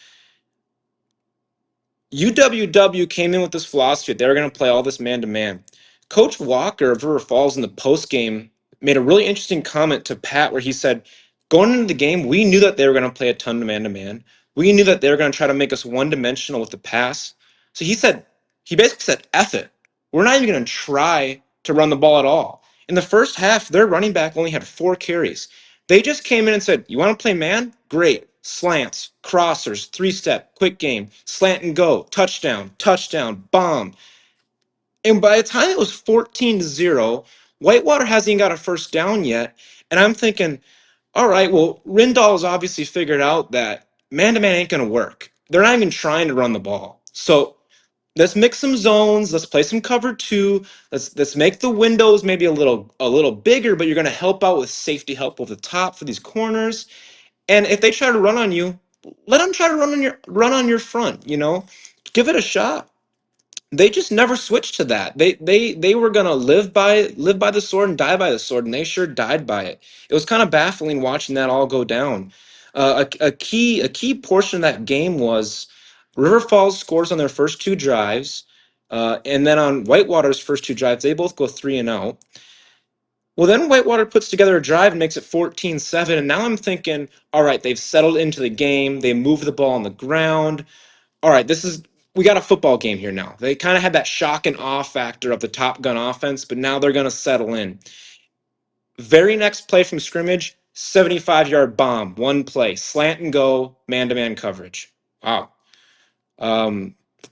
UWW came in with this philosophy that they were going to play all this man to man. Coach Walker of River Falls in the post game made a really interesting comment to Pat where he said, going into the game, we knew that they were going to play a ton of man to man. We knew that they were going to try to make us one dimensional with the pass. So he basically said, F it. We're not even going to try to run the ball at all. In the first half, their running back only had 4 carries. They just came in and said, you want to play man? Great. Slants, crossers, 3-step, quick game, slant and go, touchdown, touchdown, bomb. And by the time it was 14-0, Whitewater hasn't even got a first down yet. And I'm thinking, all right, well, Rindall's obviously figured out that man-to-man ain't going to work. They're not even trying to run the ball. So let's mix some zones. Let's play some cover 2. Let's make the windows maybe a little bigger, but you're going to help out with safety help over the top for these corners. And if they try to run on you, let them try to run on your front. Give it a shot. They just never switched to that. They were gonna live by the sword and die by the sword, and they sure died by it. It was kind of baffling watching that all go down. A key portion of that game was River Falls scores on their first 2 drives, and then on Whitewater's first 2 drives, they both go 3-and-out. Well, then Whitewater puts together a drive and makes it 14-7. And now I'm thinking, all right, they've settled into the game. They move the ball on the ground. All right, we got a football game here now. They kind of had that shock and awe factor of the Top Gun offense, but now they're going to settle in. Very next play from scrimmage, 75-yard bomb, 1 play, slant and go, man-to-man coverage. Wow.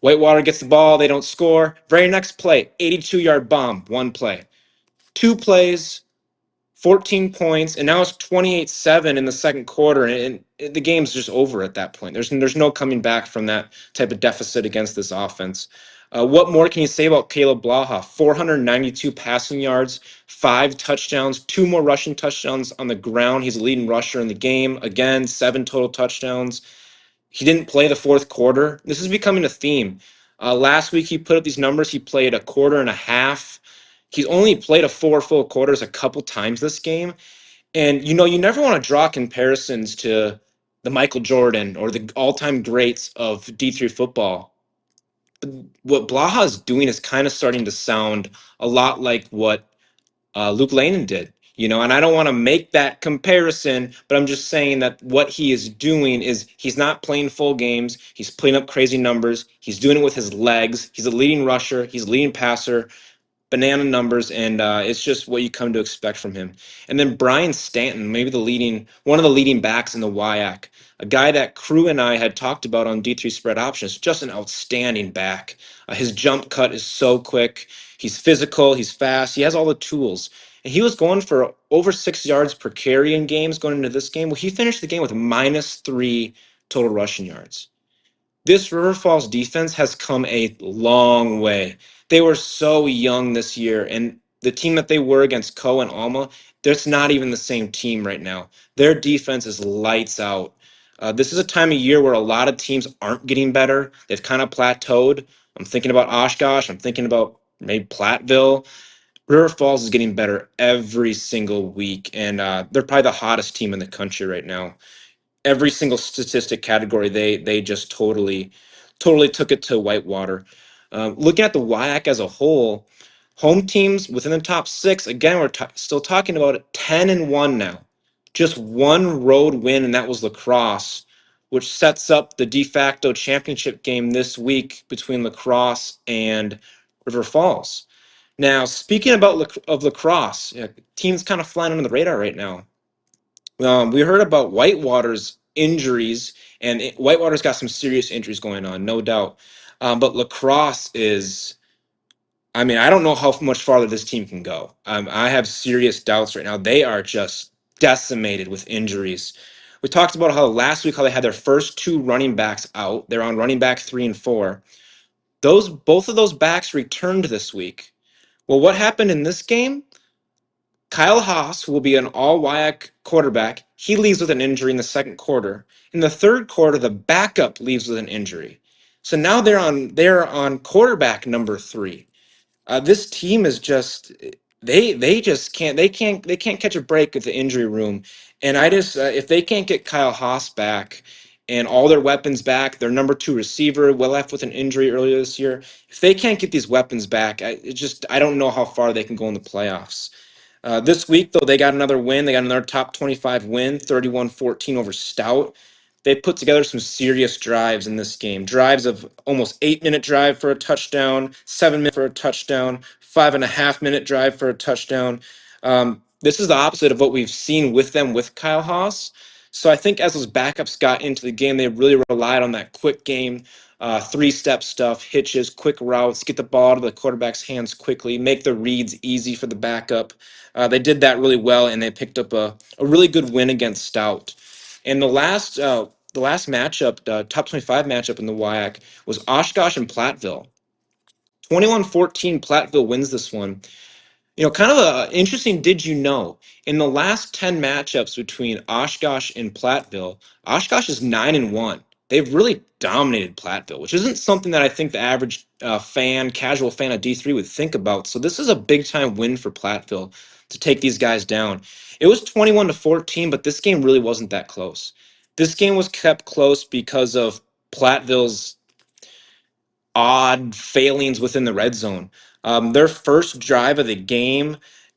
Whitewater gets the ball. They don't score. Very next play, 82-yard bomb, 1 play. 2 plays, 14 points, and now it's 28-7 in the second quarter, and the game's just over at that point. There's no coming back from that type of deficit against this offense. What more can you say about Caleb Blaha? 492 passing yards, 5 touchdowns, 2 more rushing touchdowns on the ground. He's the leading rusher in the game. Again, 7 total touchdowns. He didn't play the fourth quarter. This is becoming a theme. Last week he put up these numbers. He played a quarter and a half. He's only played a 4 full quarters a couple times this game. And, you never want to draw comparisons to the Michael Jordan or the all-time greats of D3 football. But what Blaha is doing is kind of starting to sound a lot like what Luke Lanen did. And I don't want to make that comparison, but I'm just saying that what he is doing is he's not playing full games. He's putting up crazy numbers. He's doing it with his legs. He's a leading rusher. He's a leading passer. Banana numbers, and it's just what you come to expect from him. And then Brian Stanton, maybe one of the leading backs in the WIAC, a guy that Crew and I had talked about on D3 Spread Options, just an outstanding back. His jump cut is so quick. He's physical. He's fast. He has all the tools. And he was going for over 6 yards per carry in games going into this game. Well, he finished the game with -3 total rushing yards. This River Falls defense has come a long way. They were so young this year, and the team that they were against Co and Alma, that's not even the same team right now. Their defense is lights out. This is a time of year where a lot of teams aren't getting better. They've kind of plateaued. I'm thinking about Oshkosh. I'm thinking about maybe Platteville. River Falls is getting better every single week, and they're probably the hottest team in the country right now. Every single statistic category, they just totally took it to Whitewater. Looking at the WIAC as a whole, home teams within the top 6, again, we're still talking about it, 10-1 now. Just 1 road win, and that was Lacrosse. which sets up the de facto championship game this week between La Crosse and River Falls. Now, speaking about La Crosse, teams kind of flying under the radar right now. We heard about Whitewater's injuries, and Whitewater's got some serious injuries going on, no doubt. But La Crosse is, I mean, I don't know how much farther this team can go. I have serious doubts right now. They are just decimated with injuries. We talked about how last week how they had their first two running backs out. They're on running back 3 and 4. Both of those backs returned this week. Well, what happened in this game? Kyle Haas will be an all WIAC quarterback. He leaves with an injury in the second quarter. In the third quarter, the backup leaves with an injury. So now they're on quarterback number 3. This team is just they just can't catch a break at the injury room. And I just if they can't get Kyle Haas back and all their weapons back, their number 2 receiver, well left with an injury earlier this year. If they can't get these weapons back, I don't know how far they can go in the playoffs. This week, though, they got another win. They got another top 25 win, 31-14 over Stout. They put together some serious drives in this game. Drives of almost 8-minute drive for a touchdown, 7-minute for a touchdown, 5.5-minute drive for a touchdown. This is the opposite of what we've seen with them with Kyle Haas. So I think as those backups got into the game, they really relied on that quick game, 3-step stuff, hitches, quick routes, get the ball to the quarterback's hands quickly, make the reads easy for the backup. They did that really well, and they picked up a really good win against Stout. And the last matchup, the top 25 matchup in the WIAC, was Oshkosh and Platteville. 21-14, Platteville wins this one. Kind of a interesting did you know? In the last 10 matchups between Oshkosh and Platteville, Oshkosh is 9-1. They've really dominated Platteville, which isn't something that I think the average casual fan of D3 would think about. So this is a big time win for Platteville to take these guys down. It was 21-14, but this game really wasn't that close. This game was kept close because of Platteville's odd failings within the red zone. Their first drive of the game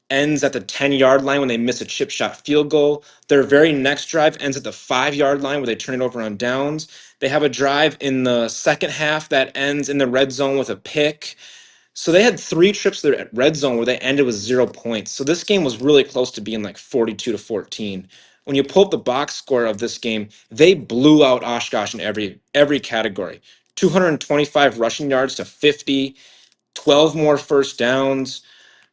ends at the 10-yard line when they miss a chip shot field goal. Their very next drive ends at the 5-yard line where they turn it over on downs. They have a drive in the second half that ends in the red zone with a pick. So they had 3 trips to the red zone where they ended with 0 points. So this game was really close to being like 42-14. When you pull up the box score of this game, they blew out Oshkosh in every category. 225 rushing yards to 50, 12 more first downs,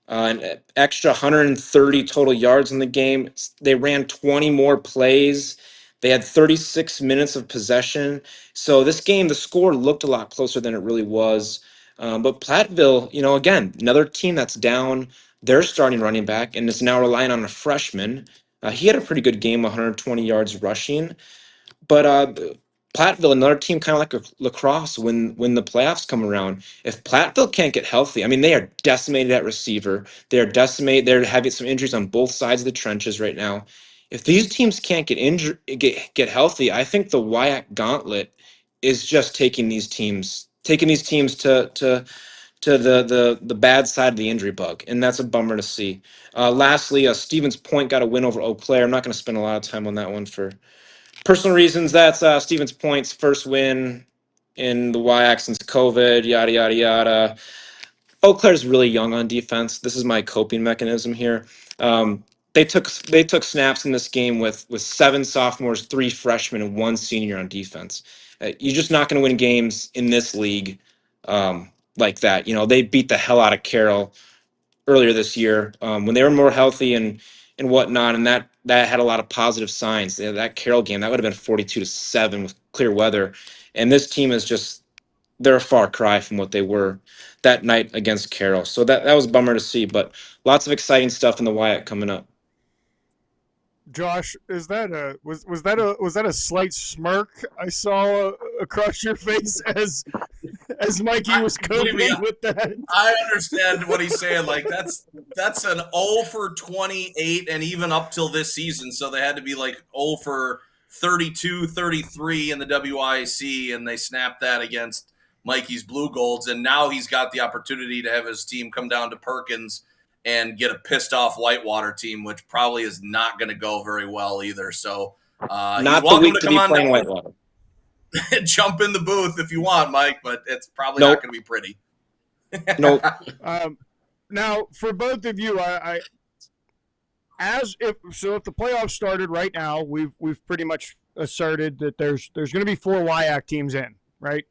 an extra 130 total yards in the game. They ran 20 more plays. They had 36 minutes of possession. So this game, the score looked a lot closer than it really was. But Platteville, again, another team that's down their starting running back and is now relying on a freshman. He had a pretty good game, 120 yards rushing. But Platteville, another team kind of like a La Crosse when the playoffs come around. If Platteville can't get healthy, I mean, they are decimated at receiver. They're decimated. They're having some injuries on both sides of the trenches right now. If these teams can't get healthy, I think the WIAC gauntlet is just taking these teams to the bad side of the injury bug, and that's a bummer to see. Lastly, Stevens Point got a win over Eau Claire. I'm not going to spend a lot of time on that one for personal reasons. That's Stevens Point's first win in the WIAC since COVID, yada, yada, yada. Eau Claire's really young on defense. This is my coping mechanism here. They took snaps in this game with 7 sophomores, 3 freshmen, and 1 senior on defense. You're just not going to win games in this league like that. They beat the hell out of Carroll earlier this year when they were more healthy and whatnot, and that had a lot of positive signs. That Carroll game, that would have been 42-7 with clear weather, and this team is just, they're a far cry from what they were that night against Carroll. So that was a bummer to see, but lots of exciting stuff in the WIAC coming up. Josh, is that was that a slight smirk I saw across your face as Mikey was coding with that? I understand what he's saying. Like that's an 0 for 28, and even up till this season, so they had to be like 0 for 32, 33 in the WIC, and they snapped that against Mikey's Blue Golds, and now he's got the opportunity to have his team come down to Perkins and get a pissed off Whitewater team, which probably is not going to go very well either. So not the week to be playing Whitewater. jump in the booth if you want, Mike, but it's probably Nope. not going to be pretty. Nope. Now, for both of you, if the playoffs started right now, we've pretty much asserted that there's going to be 4 WIAC teams in, right?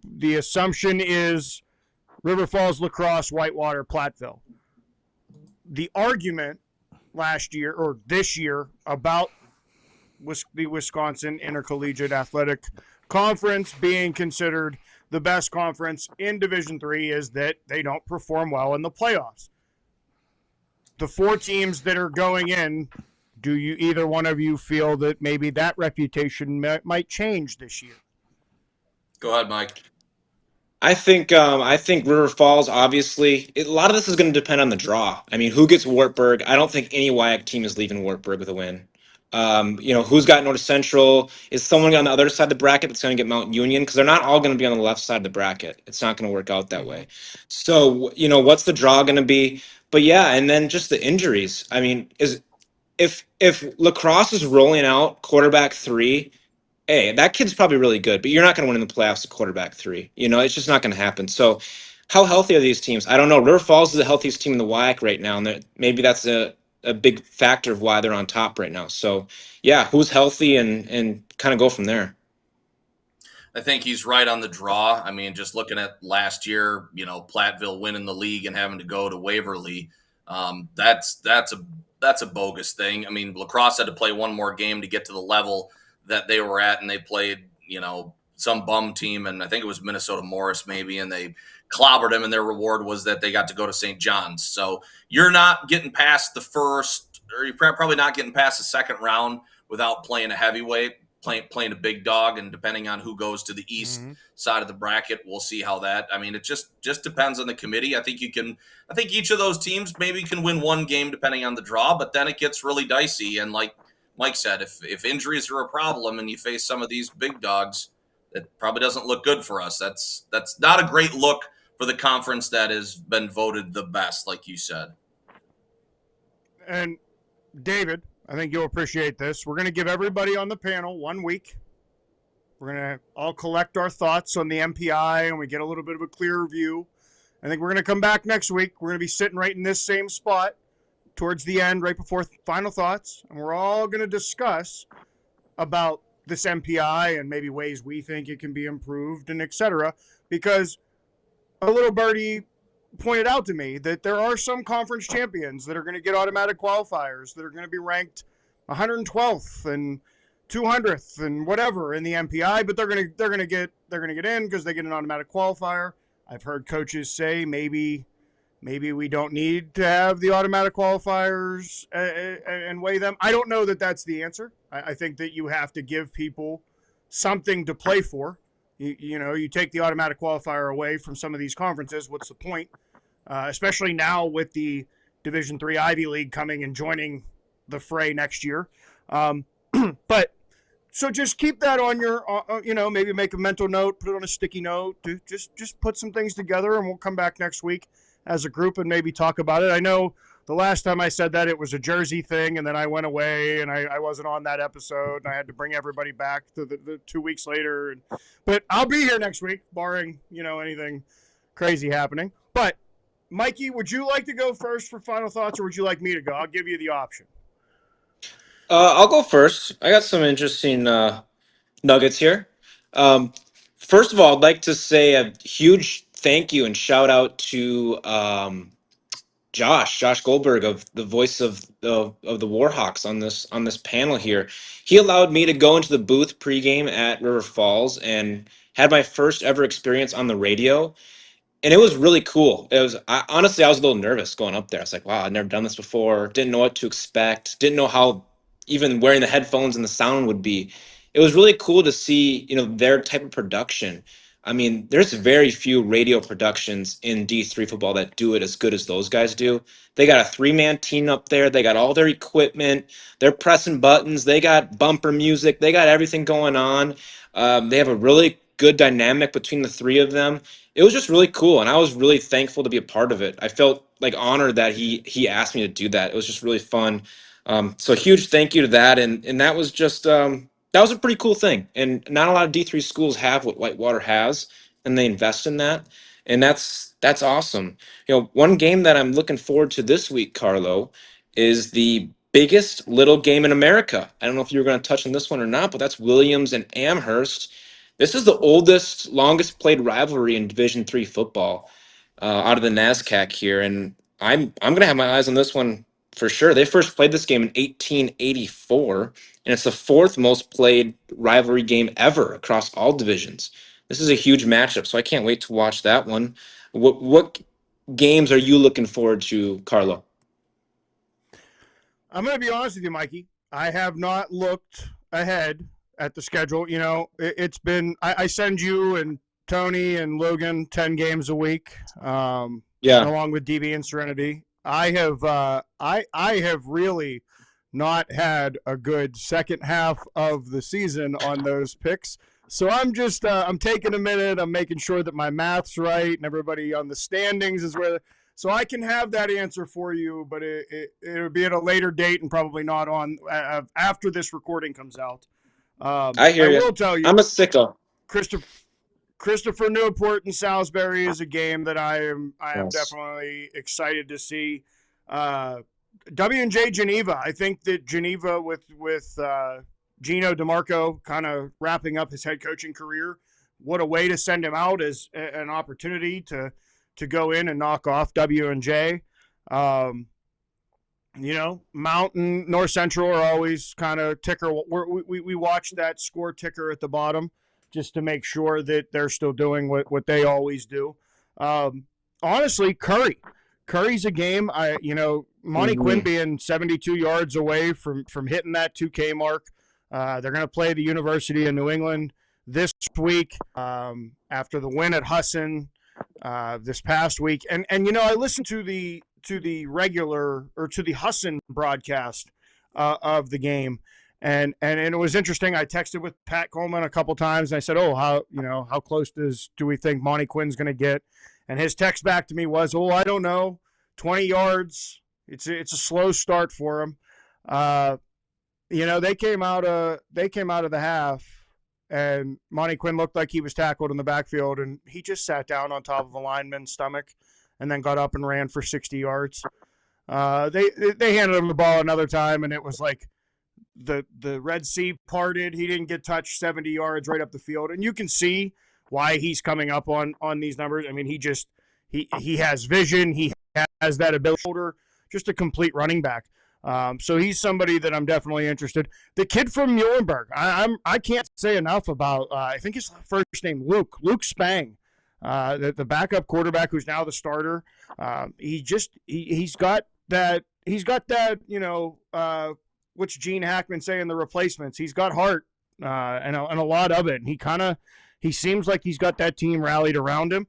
The assumption is River Falls, La Crosse, Whitewater, Platteville. The argument last year or this year about the Wisconsin Intercollegiate Athletic Conference being considered the best conference in Division III is that they don't perform well in the playoffs. The 4 teams that are going in, do you either one of you feel that maybe that reputation might change this year? Go ahead, Mike. I think River Falls, obviously, a lot of this is going to depend on the draw. I mean, who gets Wartburg? I don't think any WIAC team is leaving Wartburg with a win. Who's got North Central? Is someone on the other side of the bracket that's going to get Mount Union? Because they're not all going to be on the left side of the bracket. It's not going to work out that way. So, what's the draw going to be? But yeah, and then just the injuries. I mean, if La Crosse is rolling out quarterback 3, hey, that kid's probably really good, but you're not going to win in the playoffs at quarterback 3. It's just not going to happen. So, how healthy are these teams? I don't know. River Falls is the healthiest team in the WIAC right now, and maybe that's a big factor of why they're on top right now. So, yeah, who's healthy and kind of go from there. I think he's right on the draw. I mean, just looking at last year, Platteville winning the league and having to go to Waverly, that's a bogus thing. I mean, La Crosse had to play one more game to get to the level that they were at, and they played, some bum team, and I think it was Minnesota Morris maybe, and they clobbered them, and their reward was that they got to go to St. John's. So you're not getting past the first, or you're probably not getting past the second round without playing a heavyweight, playing a big dog, and depending on who goes to the east side of the bracket, we'll see how that. I mean, it just depends on the committee. I think each of those teams maybe can win one game depending on the draw, but then it gets really dicey. And like Mike said, if injuries are a problem and you face some of these big dogs, it probably doesn't look good for us. That's not a great look for the conference that has been voted the best, like you said. And David, I think you'll appreciate this. We're going to give everybody on the panel 1 week. We're going to all collect our thoughts on the MPI, and we get a little bit of a clearer view. I think we're going to come back next week. We're going to be sitting right in this same spot towards the end, right before final thoughts, and we're all going to discuss about this MPI and maybe ways we think it can be improved and et cetera, because a little birdie pointed out to me that there are some conference champions that are going to get automatic qualifiers that are going to be ranked 112th and 200th and whatever in the MPI, but they're going to get in because they get an automatic qualifier. I've heard coaches say maybe we don't need to have the automatic qualifiers and weigh them. I don't know that that's the answer. I think that you have to give people something to play for. You take the automatic qualifier away from some of these conferences. What's the point? Especially now with the Division III Ivy League coming and joining the fray next year. But so just keep that on your, maybe make a mental note, put it on a sticky note. Just put some things together, and we'll come back next week as a group and maybe talk about it. I know the last time I said that it was a Jersey thing, and then I went away and I wasn't on that episode, and I had to bring everybody back to the 2 weeks later. But I'll be here next week, barring anything crazy happening. But Mikey, would you like to go first for final thoughts, or would you like me to go? I'll give you the option. I'll go first. I got some interesting nuggets here. First of all, I'd like to say a huge thank you and shout out to Josh Goldberg, of the voice of the Warhawks on this panel here. He allowed me to go into the booth pregame at River Falls and had my first ever experience on the radio. And it was really cool. Honestly, I was a little nervous going up there. I was like, wow, I've never done this before. Didn't know what to expect. Didn't know how even wearing the headphones and the sound would be. It was really cool to see, their type of production. I mean, there's very few radio productions in D3 football that do it as good as those guys do. They got a 3-man team up there. They got all their equipment. They're pressing buttons. They got bumper music. They got everything going on. They have a really good dynamic between the 3 of them. It was just really cool, and I was really thankful to be a part of it. I felt like honored that he asked me to do that. It was just really fun. So huge thank you to that, and that was just that was a pretty cool thing. And not a lot of D3 schools have what Whitewater has, and they invest in that. And that's awesome. One game that I'm looking forward to this week, Carlo, is the biggest little game in America. I don't know if you were going to touch on this one or not, but that's Williams and Amherst. This is the oldest, longest played rivalry in Division III football out of the NASCAC here, and I'm going to have my eyes on this one for sure. They first played this game in 1884, and it's the fourth most played rivalry game ever across all divisions. This is a huge matchup, so I can't wait to watch that one. What games are you looking forward to, Carlo? I'm going to be honest with you, Mikey. I have not looked ahead at the schedule. It's been I send you and Tony and Logan 10 games a week, along with DB and Serenity. I have really not had a good second half of the season on those picks. So I'm just I'm taking a minute. I'm making sure that my math's right and everybody on the standings is where. So I can have that answer for you, but it'll be at a later date and probably not on after this recording comes out. I hear you. I will tell you, I'm a sicko. Christopher Newport and Salisbury is a game that I am Yes. definitely excited to see. W&J Geneva. I think that Geneva with Gino DeMarco kind of wrapping up his head coaching career. What a way to send him out as an opportunity to go in and knock off W&J. Mountain, North Central are always kind of ticker. We watch that score ticker at the bottom just to make sure that they're still doing what they always do. Honestly, Curry's a game. Monty Quinn being 72 yards away from hitting that 2K mark. They're going to play the University of New England this week after the win at Husson this past week. And I listened to the regular or to the Husson broadcast of the game. And it was interesting. I texted with Pat Coleman a couple times, and I said, how close do we think Monty Quinn's going to get? And his text back to me was, I don't know, 20 yards. It's a slow start for him. They came out of the half, and Monty Quinn looked like he was tackled in the backfield, and he just sat down on top of a lineman's stomach and then got up and ran for 60 yards. They handed him the ball another time, and it was like the Red Sea parted. He didn't get touched 70 yards right up the field, and you can see why he's coming up on these numbers. I mean, he has vision. He has that ability. Just a complete running back. So he's somebody that I'm definitely interested. The kid from Muhlenberg, I can't say enough about. I think his first name Luke Spang, the backup quarterback who's now the starter. He's got that. What's Gene Hackman say in The Replacements? He's got heart and a lot of it. And he seems like he's got that team rallied around him.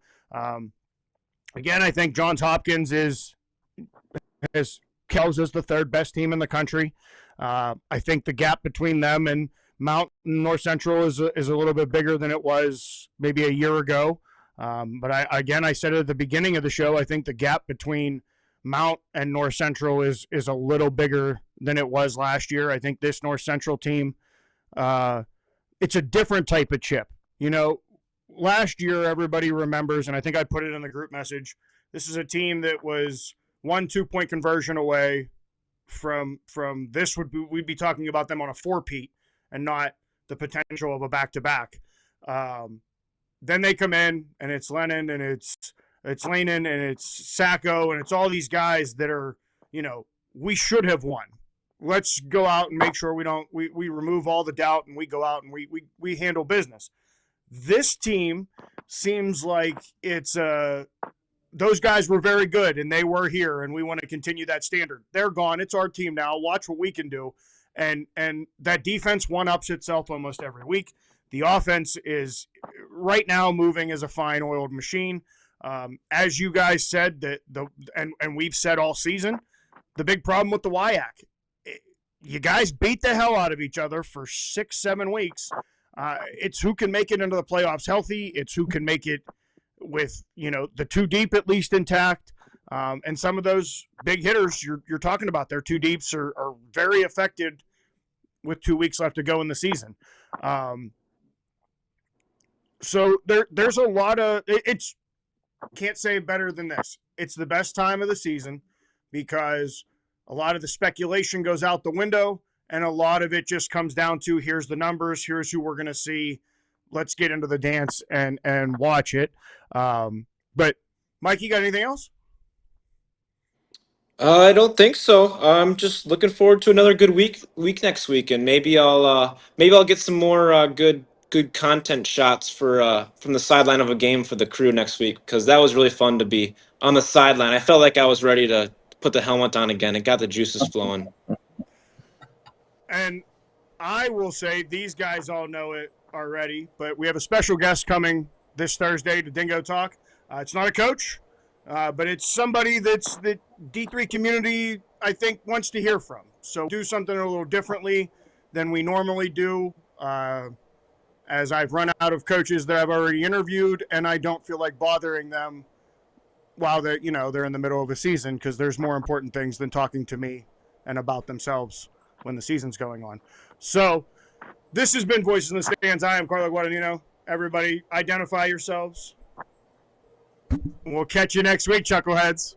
Again, I think Johns Hopkins tells us the third best team in the country. I think the gap between them and Mount and North Central is a little bit bigger than it was maybe a year ago. But I said it at the beginning of the show, I think the gap between Mount and North Central is a little bigger than it was last year. I think this North Central team, it's a different type of chip. Last year, everybody remembers, and I think I put it in the group message, this is a team that was 1 2-point conversion away from this. We'd be talking about them on a 4-peat and not the potential of a back-to-back. Then they come in, and it's Lennon, and it's Lanen, and it's Sacco, and it's all these guys that are, we should have won. Let's go out and make sure we remove all the doubt, and we go out and we handle business. This team seems like it's those guys were very good, and they were here, and we want to continue that standard. They're gone. It's our team now. Watch what we can do. And that defense one-ups itself almost every week. The offense is right now moving as a fine-oiled machine. As you guys said, and we've said all season, the big problem with the WIAC, you guys beat the hell out of each other for 6-7 weeks. It's who can make it into the playoffs healthy. It's who can make it with, the two deep at least intact. And some of those big hitters you're talking about, their two deeps are very affected with 2 weeks left to go in the season. So there's a lot of it's can't say better than this. It's the best time of the season because a lot of the speculation goes out the window and a lot of it just comes down to here's the numbers, here's who we're going to see. Let's get into the dance and watch it. But Mike, you got anything else? I don't think so. I'm just looking forward to another good week next week, and maybe I'll get some more good content shots for from the sideline of a game for the crew next week, because that was really fun to be on the sideline. I felt like I was ready to put the helmet on again. It got the juices flowing. And I will say these guys all know it already, but we have a special guest coming this Thursday to Dingo Talk. It's not a coach, but it's somebody that's the D3 community, I think, wants to hear from. So do something a little differently than we normally do, as I've run out of coaches that I've already interviewed, and I don't feel like bothering them while they're in the middle of a season, because there's more important things than talking to me and about themselves when the season's going on. So this has been Voices in the Stands. I am Carlo Guadagnino. Everybody, identify yourselves. We'll catch you next week, Chuckleheads.